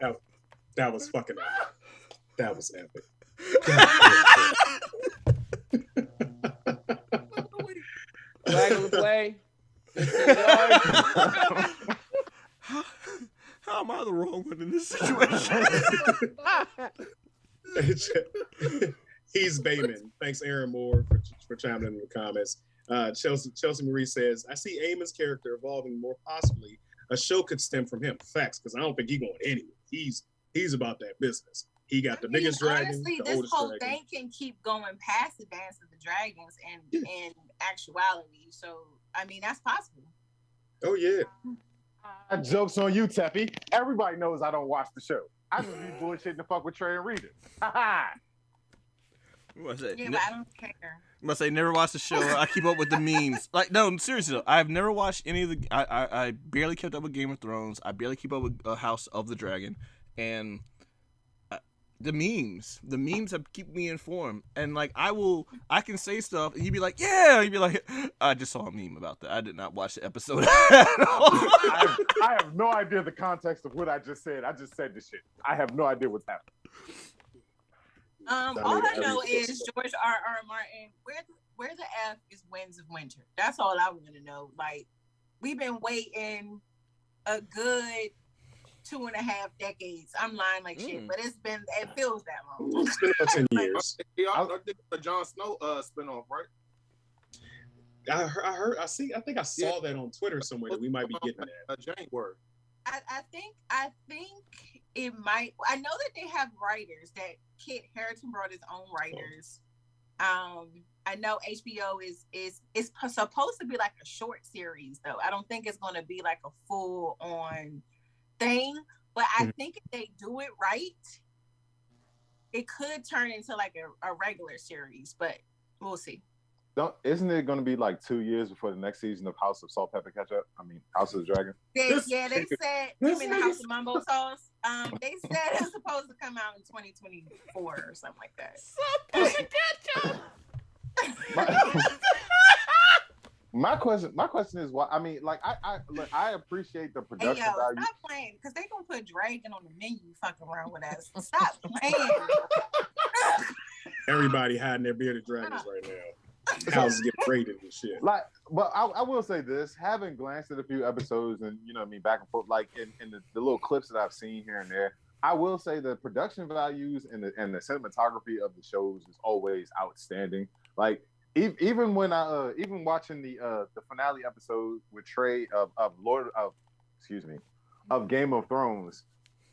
epic. That was epic. Flag on the play. How am I the wrong one in this situation? He's Bayman. Thanks, Aaron Moore, for chiming in the comments. Chelsea Marie says, I see Eamon's character evolving more possibly. A show could stem from him. Facts, because I don't think he's going anywhere. He's about that business. He got the biggest dragon. Honestly, the this oldest whole dragon. thing can keep going past the Dance of the Dragons and in actuality. So, I mean, that's possible. Oh, yeah. Joke's on you, Teppy. Everybody knows I don't watch the show. I just be bullshitting to fuck with Trey and Rita. Ha What's that? Yeah, but I don't care. I must say, never watched the show. I keep up with the memes. Like, no, seriously though, I've never watched any of the. I barely kept up with Game of Thrones. I barely keep up with House of the Dragon, and the memes have keep me informed. And like, I can say stuff, and you'd be like, yeah, you'd be like, I just saw a meme about that. I did not watch the episode at all. I have no idea the context of what I just said. I just said this shit. I have no idea what's happening. All I know is George R.R. Martin. Where the F is Winds of Winter? That's all I want to know. Like, we've been waiting a good 2.5 decades. I'm lying like shit, but it feels that long. It's been about 10 years. I think the Jon Snow spinoff, right? I think I saw that on Twitter somewhere that we might be getting that. January. I think it might. I know that they have writers. That Kit Harington brought his own writers. I know HBO is supposed to be like a short series though. I don't think it's going to be like a full on thing. But I think if they do it right, it could turn into like a regular series. But we'll see. Isn't it going to be like 2 years before the next season of House of Salt, Pepper, Ketchup? I mean, House of the Dragon. They said, you mean the House of Mumbo Sauce? They said it's supposed to come out in 2024 or something like that. My question is why? I mean, like, I appreciate the production value. Stop playing, because they gonna put Dragon on the menu. Fucking around with us. Stop playing. Everybody hiding their bearded dragons right now. Houses get raided and shit. Like, but I will say this: having glanced at a few episodes and back and forth, like in the little clips that I've seen here and there, I will say the production values and the cinematography of the shows is always outstanding. Like even when even watching the finale episode with Trey of Game of Thrones,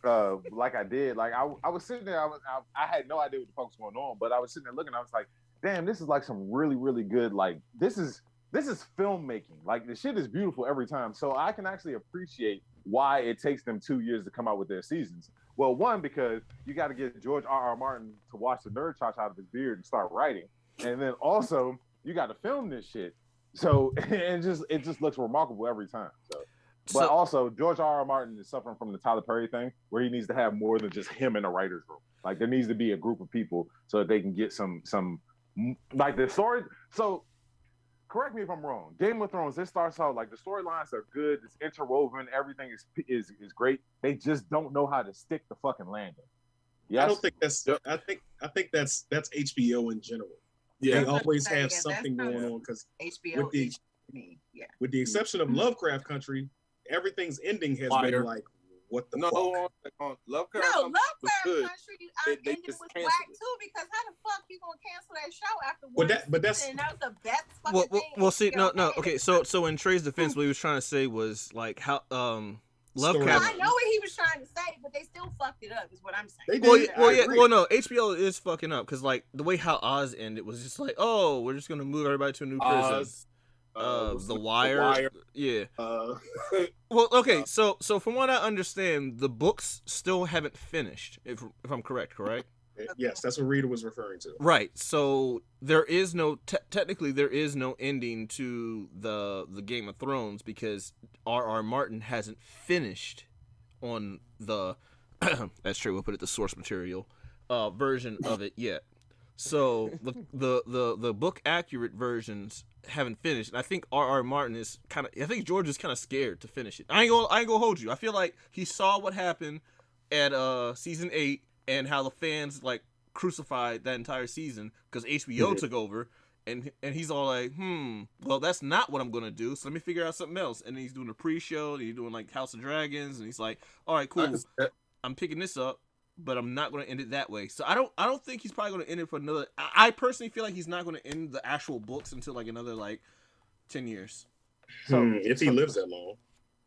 like I did, like I was sitting there, I had no idea what the fuck was going on, but I was sitting there looking, I was like, damn, this is like some really, really good, like this is filmmaking. Like the shit is beautiful every time. So I can actually appreciate why it takes them 2 years to come out with their seasons. Well, one, because you got to get George R.R. Martin to wash the nerd chops out of his beard and start writing. And then also you got to film this shit. So it just looks remarkable every time. But also George R.R. Martin is suffering from the Tyler Perry thing, where he needs to have more than just him in a writer's room. Like there needs to be a group of people so that they can get some like the story. So correct me if I'm wrong. Game of Thrones, it starts out like the storylines are good, it's interwoven, everything is great. They just don't know how to stick the fucking landing. Yes? I don't think that's. I think that's HBO in general. Yeah, they always have something going on because HBO. With the exception of Lovecraft Country, everything's ending has been like, what the fuck? Lovecraft Country ended with Black too, because how the fuck you gonna cancel that show after one season? That was the best fucking thing. Well, see, no. Okay, so in Trey's defense, what he was trying to say was like how Lovecraft. I know what he was trying to say, but they still fucked it up. Is what I'm saying. No, HBO is fucking up because like the way how Oz ended was just like, oh, we're just gonna move everybody to a new prison. The Wire. Yeah. Well, okay. So from what I understand, the books still haven't finished. If I'm correct. Yes, that's what Rita was referring to. Right. So there is no technically there is no ending to the Game of Thrones because R.R. Martin hasn't finished on the that's true. We'll put it the source material version of it yet. So the book accurate versions haven't finished. And I think R.R. Martin is I think George is kind of scared to finish it. I ain't gonna hold you. I feel like he saw what happened at season 8 and how the fans like crucified that entire season because HBO took over. And he's all like, well, that's not what I'm going to do, so let me figure out something else. And he's doing a pre-show, and he's doing, like, House of Dragons, and he's like, all right, cool, I'm picking this up, but I'm not going to end it that way. So I don't think he's probably going to end it for another... I personally feel like he's not going to end the actual books until, like, another, like, 10 years. So if he lives that long.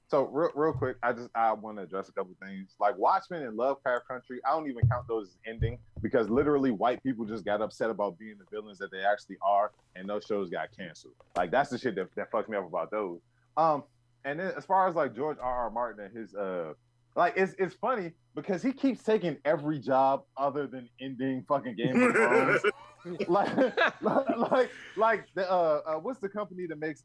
So real quick, I want to address a couple things. Like Watchmen and Lovecraft Country, I don't even count those as ending because literally white people just got upset about being the villains that they actually are, and those shows got canceled. Like that's the shit that fucks me up about those. And then as far as like George R.R. Martin and his like it's funny because he keeps taking every job other than ending fucking Game of Thrones. like the what's the company that makes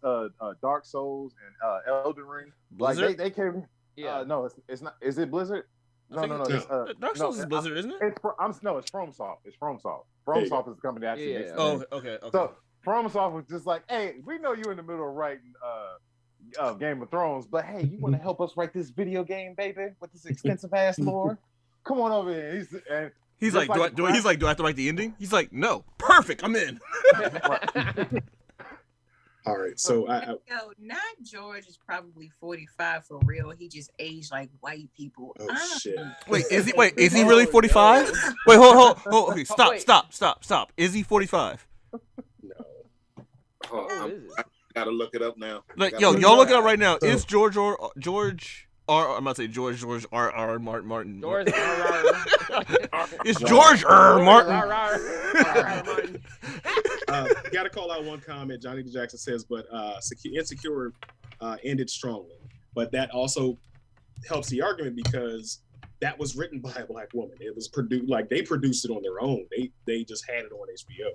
Dark Souls and Elden Ring? Blizzard? Like they came. No, it's not. Is it Blizzard? No. It's, Dark Souls is Blizzard, isn't it? It's FromSoft. It's FromSoft. FromSoft is the company that actually makes it. Oh, okay. So FromSoft was just like, hey, we know you're in the middle of writing Game of Thrones, but hey, you want to help us write this video game, baby, with this extensive ass lore? Come on over here. He's like, do I have to write the ending? He's like, no, perfect, I'm in. All right, so not George is probably 45 for real. He just aged like white people. Oh shit! Wait, is he really 45? Wait, hold. Okay, stop. Is he 45? No. I gotta look it up now. Like, y'all look it up right now. Is George I'm about to say George R. Martin. George R. It's George R. Martin. Got to call out one comment. Johnny D. Jackson says, but Insecure ended strongly. But that also helps the argument because that was written by a black woman. It was produced, like they produced it on their own. They just had it on HBO.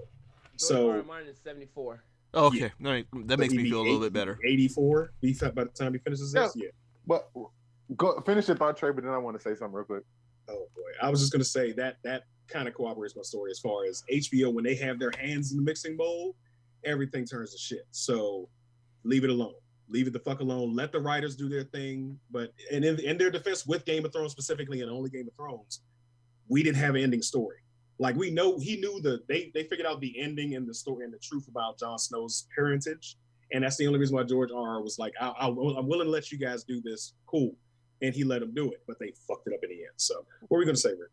George R. Martin is 74. Oh, okay. Yeah. All right. That makes me feel a little bit better. 84 by the time he finishes this? Yeah. But go finish your thought, Trey, but then I want to say something real quick. Oh boy. I was just gonna say that kind of corroborates my story as far as HBO, when they have their hands in the mixing bowl, everything turns to shit. So leave it alone. Leave it the fuck alone. Let the writers do their thing. But in their defense, with Game of Thrones specifically, and only Game of Thrones, we didn't have an ending story. Like we know he knew they figured out the ending and the story and the truth about Jon Snow's parentage. And that's the only reason why George R. was like, I'm willing to let you guys do this. Cool. And he let them do it, but they fucked it up in the end. So what are we going to say, Rick?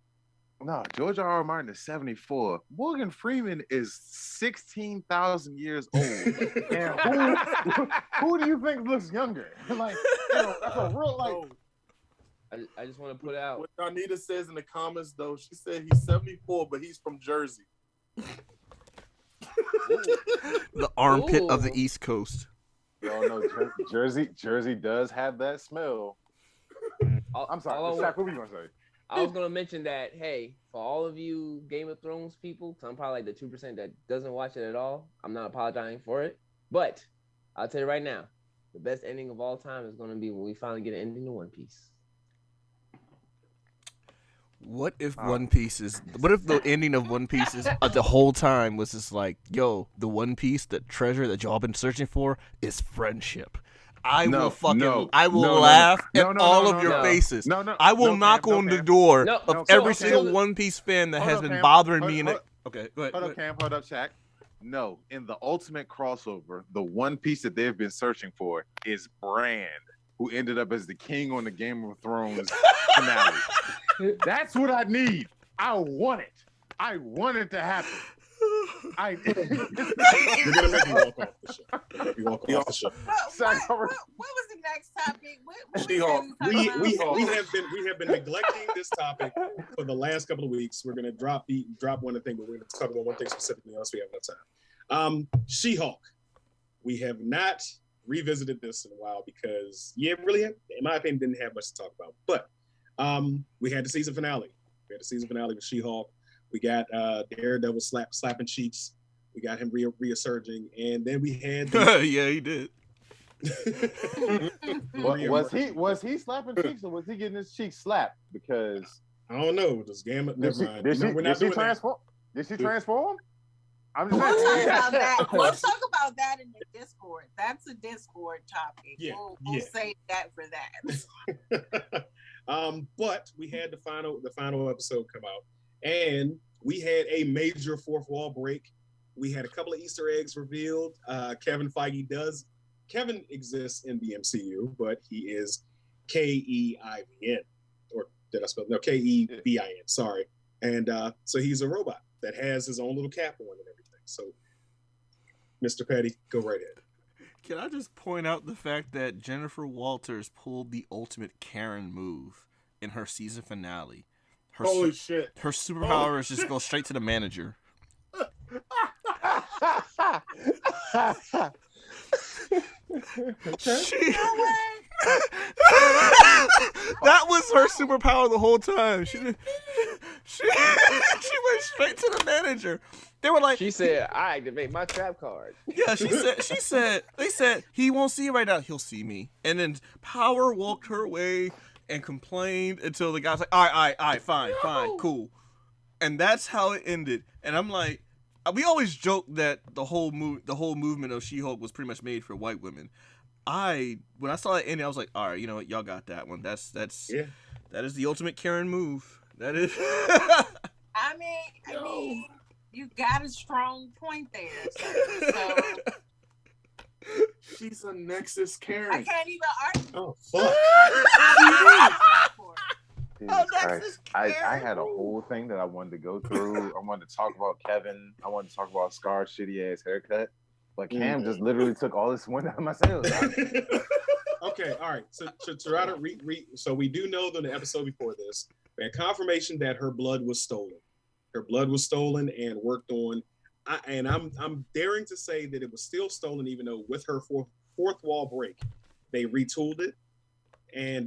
No, George R. Martin is 74. Morgan Freeman is 16,000 years old. And who do you think looks younger? Like, that's a real, like... I just want to put out. What Arnita says in the comments, though, she said he's 74, but he's from Jersey. The armpit of the East Coast. Yo, no, Jersey does have that smell. I'm sorry. Shaq, what were you going to say? I was going to mention that, hey, for all of you Game of Thrones people, because I'm probably like the 2% that doesn't watch it at all, I'm not apologizing for it. But I'll tell you right now, the best ending of all time is going to be when we finally get an ending to One Piece. What if the ending of One Piece is the whole time was just like, yo, the One Piece, the treasure that y'all been searching for is friendship. I will laugh at all of your faces. I will knock on the door of every single One Piece fan that has been bothering me. Okay, go ahead. Hold up, Shaq. No, in the ultimate crossover, the One Piece that they've been searching for is Bran, who ended up as the king on the Game of Thrones finale. That's what I need. I want it. I want it to happen. You're gonna make me walk off the show. What was the next topic? We have been neglecting this topic for the last couple of weeks. We're gonna drop one thing, but we're gonna talk about one thing specifically, unless we have enough time. She-Hulk. We have not revisited this in a while because in my opinion, didn't have much to talk about. But we had the season finale. With She-Hulk. We got Daredevil slapping cheeks. We got him resurging, and then we had yeah, he did. was he slapping cheeks or was he getting his cheeks slapped? Because I don't know. Does Gamma? Never mind. Did she transform? I'm We'll just talk saying. about that. We'll talk about that in the Discord. That's a Discord topic. Yeah, We'll yeah. save that for that. But we had the final episode come out, and we had a major fourth wall break. We had a couple of Easter eggs revealed. Kevin exists in the MCU, but he is Keivin, or did I spell no Kebin? Sorry, and so he's a robot that has his own little cap on and everything. So, Mr. Petty, go right ahead. Can I just point out the fact that Jennifer Walters pulled the ultimate Karen move in her season finale? Holy shit. Her superpower is just go straight to the manager. That was her superpower the whole time. She went straight to the manager. They were like, She said, "I activate my trap card." yeah, they said he won't see you right now. He'll see me. And then Power walked her way and complained until the guy's like, all right, fine, cool. And that's how it ended. And I'm like, we always joke that the whole movement of She-Hulk was pretty much made for white women. When I saw it ending, I was like, all right, you know what, y'all got that one. That is the ultimate Karen move. That is. I mean, you got a strong point there. So She's a Nexus Karen. I can't even argue. Oh fuck! Jesus Christ. I had a whole thing that I wanted to go through. I wanted to talk about Kevin. I wanted to talk about Scar's shitty ass haircut. But Cam just literally took all this wind out of my sails. Okay, all right. So to try to so we do know that in the episode before this, we had confirmation that her blood was stolen. Her blood was stolen and worked on. I'm daring to say that it was still stolen, even though with her fourth wall break, they retooled it, and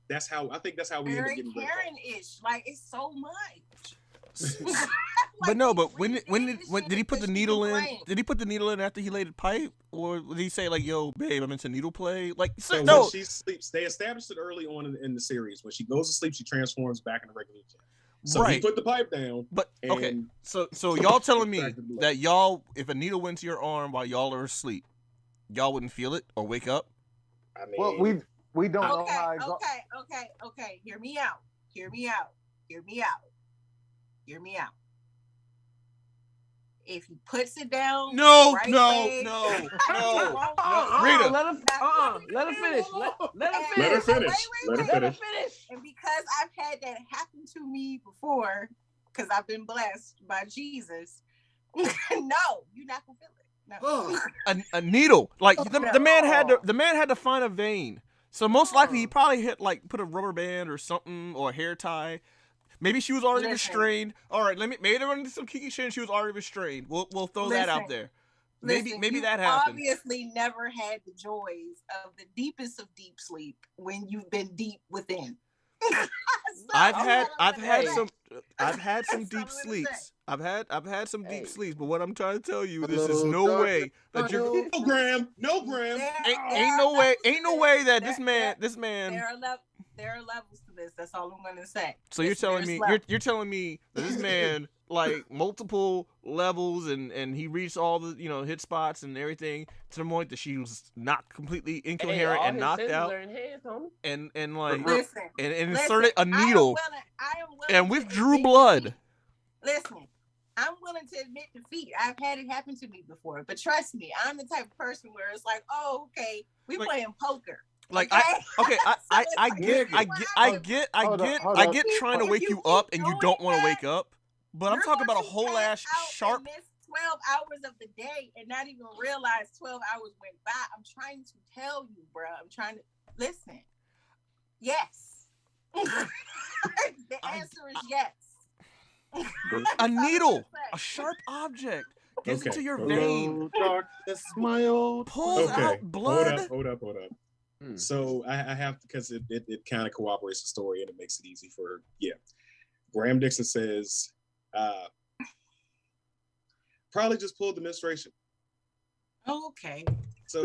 that's how we ended up Very getting rid of it. Karen-ish. Like, it's so much. But no, but when did he put the needle in? Did he put the needle in after he laid the pipe, or did he say like, "Yo, babe, I'm into needle play"? Like, So no. when she sleeps, they established it early on in the series. When she goes to sleep, she transforms back into regular Karen. So he Right. put the pipe down. But okay, and so y'all telling me Back to blood. that y'all, if a needle went to your arm while y'all are asleep, y'all wouldn't feel it or wake up? I mean, Well, we don't know how it goes. Okay. Hear me out. If he puts it down, No, right no, leg, no. Rita, Rita. let her finish. Let her let her finish. finish. Let her Let her finish. finish. And because I've had that happen to me before, because I've been blessed by Jesus, no, you're not gonna feel it. No. A needle. Like the man had to find a vein. So most likely he probably put a rubber band or something or a hair tie. Maybe she was already restrained. All right, maybe there was some kiki shit and she was already restrained. We'll throw that out there. Maybe that happened. Obviously never had the joys of the deepest of deep sleep when you've been deep within. I've had some deep That's all I'm gonna sleeps. I've had some deep Hey. sleeps, but what I'm trying to tell you, this is no way that you're No Graham. ain't no way that this man There are levels to this. That's all I'm gonna say. So you're telling me you're telling me that this man multiple levels and he reached all the hit spots and everything to the point that she was not completely incoherent and knocked out and Listen, inserted a needle I am willing and to withdrew admit blood. defeat. Listen, I'm willing to admit defeat. I've had it happen to me before, but trust me, I'm the type of person where it's like, oh, okay, we playing poker. Like Okay? I get trying to wake you up and you don't want to wake up, but I'm talking about a whole ass sharp. Miss 12 hours of the day and not even realize 12 hours went by. I'm trying to tell you, bro. I'm trying to listen. Yes. The answer is yes. A needle, a sharp object gets into your vein, Darkness, my old. pulls out blood. Hold up. So I have to, because it kind of cooperates the story and it makes it easy for Graham Dixon says probably just pulled the menstruation. Okay. So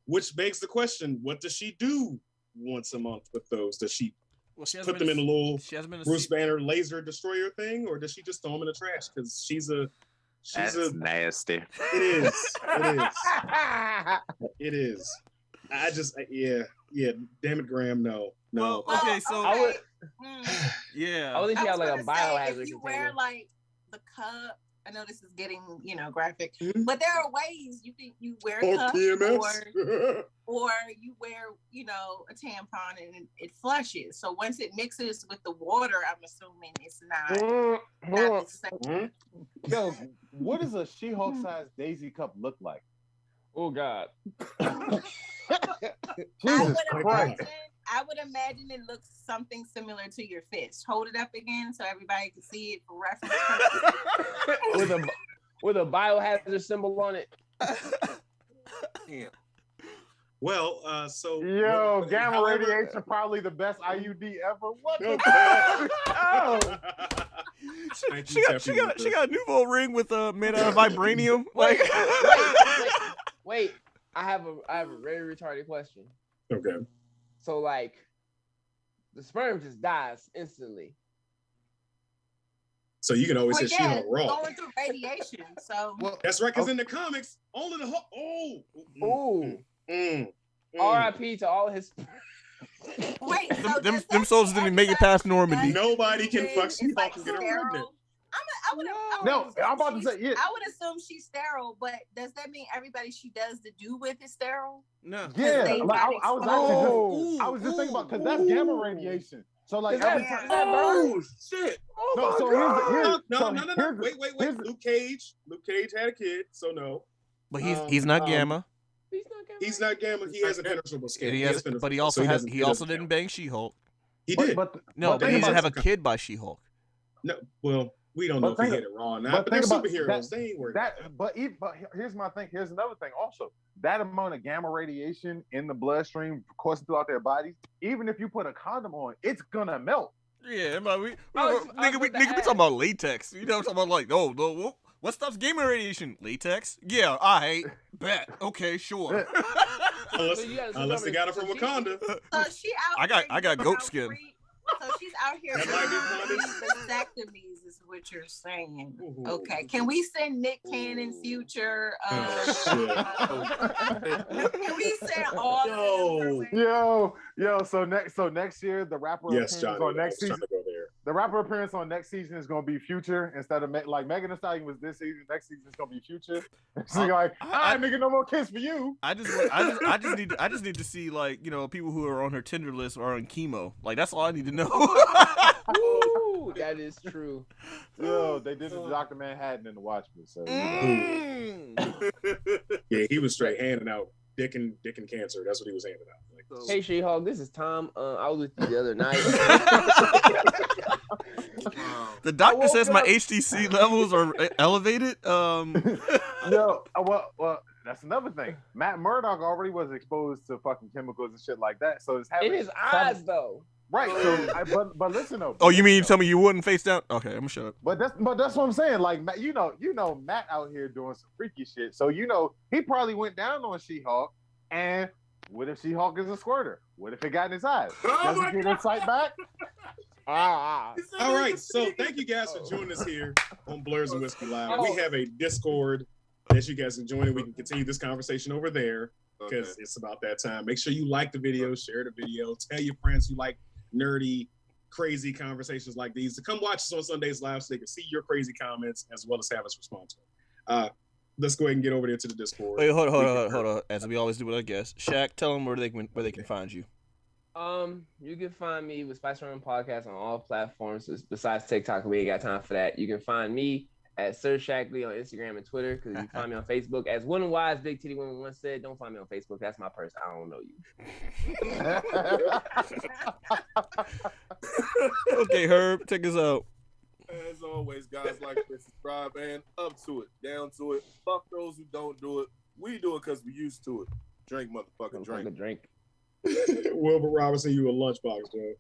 which begs the question, what does she do once a month with those? Does she put them in a little Bruce Banner laser destroyer thing, or does she just throw them in the trash? Because she's That's nasty. It is. It is. It is. I just, yeah. Damn it, Graham. No. Well, okay, so I would. yeah. I would think she had like a gonna say, biohazard if you container. wear like the cup, I know this is getting graphic, Mhm. but there are ways you wear Or a cup PMS. or you wear a tampon and it flushes. So once it mixes with the water, I'm assuming it's not the same. Yo, what does a She-Hulk sized Daisy cup look like? Oh God. Jesus Christ. I would imagine it looks something similar to your fist. Hold it up again so everybody can see it for reference purposes. with a biohazard symbol on it. Damn. Well, so Yo, gamma however- radiation probably the best IUD ever. What the Okay. Oh, Thank She you, got Stephanie. a nouveau ring with made out of vibranium. Like Wait. I have a very retarded question. Okay. So like, the sperm just dies instantly. So you can always Well, hit She-Hulk raw. going through radiation. So That's right, because in the comics, only the Ooh. Mm. R.I.P. to all his. wait, so them does that souls mean didn't make it past Normandy. Nobody can fuck it's She-Hulk like and get her sterile? pregnant. No, I'm about to say, yeah. I would assume she's sterile, but does that mean everybody she does the do with is sterile? No. Yeah, they like, got I was exposed. I was just thinking about because that's gamma radiation. So like Is that- every time. is that burn? Oh shit! No, so here's No. here's- Wait. here's- Luke Cage had a kid, so no. But he's not gamma. He's not gamma. He has a penetrable skin. And he has, penetrable, but he so also doesn't- he also doesn't didn't count. bang She-Hulk. He did. But No, but but he think didn't about have a kid by She-Hulk. No, well, we don't know But if he think- hit it raw or not. but But they're think about superheroes. that- They ain't worried. that. But here's my thing. Here's another thing. Also, that amount of gamma radiation in the bloodstream coursing throughout their bodies, even if you put a condom on, it's gonna melt. Yeah, but we about we to talking ask. about latex. You know, talking about like, what stuff's gamma radiation? Latex? Yeah, I bet. Okay, sure. unless So you gotta unless they got it from so she- Wakanda. So she out. I got here goat doing skin. So she's out here That might be doing funny. vasectomies, is what you're saying. Ooh. Okay, can we send Nick Cannon future? Can we send all Yo. of them? Yo. So next year, the rapper Yes, appearance Johnny. I on was next trying season. to go there. The rapper appearance on next season is gonna be Future instead of like Megan Thee Stallion was this season. Next season is gonna be Future. She's like, nigga, no more kiss for you. I just need to see, like, you know, people who are on her Tinder list are on chemo. Like, that's all I need to know. Ooh, that is true. Yo, they did the Dr. Manhattan in the Watchmen. So Yeah, he was straight handing out dick and cancer. That's what he was handing out. Like, Hey She-Hulk, this is Tom. I was with you the other night. The doctor woke says my up- HTC levels are elevated. Yo, well, that's another thing. Matt Murdock already was exposed to fucking chemicals and shit like that. So it's having In his eyes, though. right. So, but listen though. Oh, you mean tell me you wouldn't face down? Okay, I'm gonna shut up. But that's what I'm saying. Like, Matt, you know, Matt out here doing some freaky shit. So he probably went down on She-Hulk. And what if She-Hulk is a squirter? What if it got in his eyes? Does my he get his sight back? all right, so thank you guys for joining us here on Blerds and Whiskey Live. We have a Discord that you guys can join, and we can continue this conversation over there because it's about that time. Make sure you like the video, share the video, tell your friends you like nerdy, crazy conversations like these to come watch us on Sundays live so they can see your crazy comments as well as have us respond to them. Let's go ahead and get over there to the Discord. Wait, hold on. As we always do with our guests, Shaq, tell them where they can find you. You can find me with Spice Run Podcast on all platforms besides TikTok. We ain't got time for that. You can find me at Sir Shackley on Instagram and Twitter because you can find me on Facebook. As one wise big titty woman once said, don't find me on Facebook. That's my person. I don't know you. Okay, Herb, take us out. As always, guys, like to subscribe and up to it, down to it. Fuck those who don't do it. We do it because we used to it. Drink, motherfucking drink. Drink. Wilbur Robinson, you a lunchbox, Joe.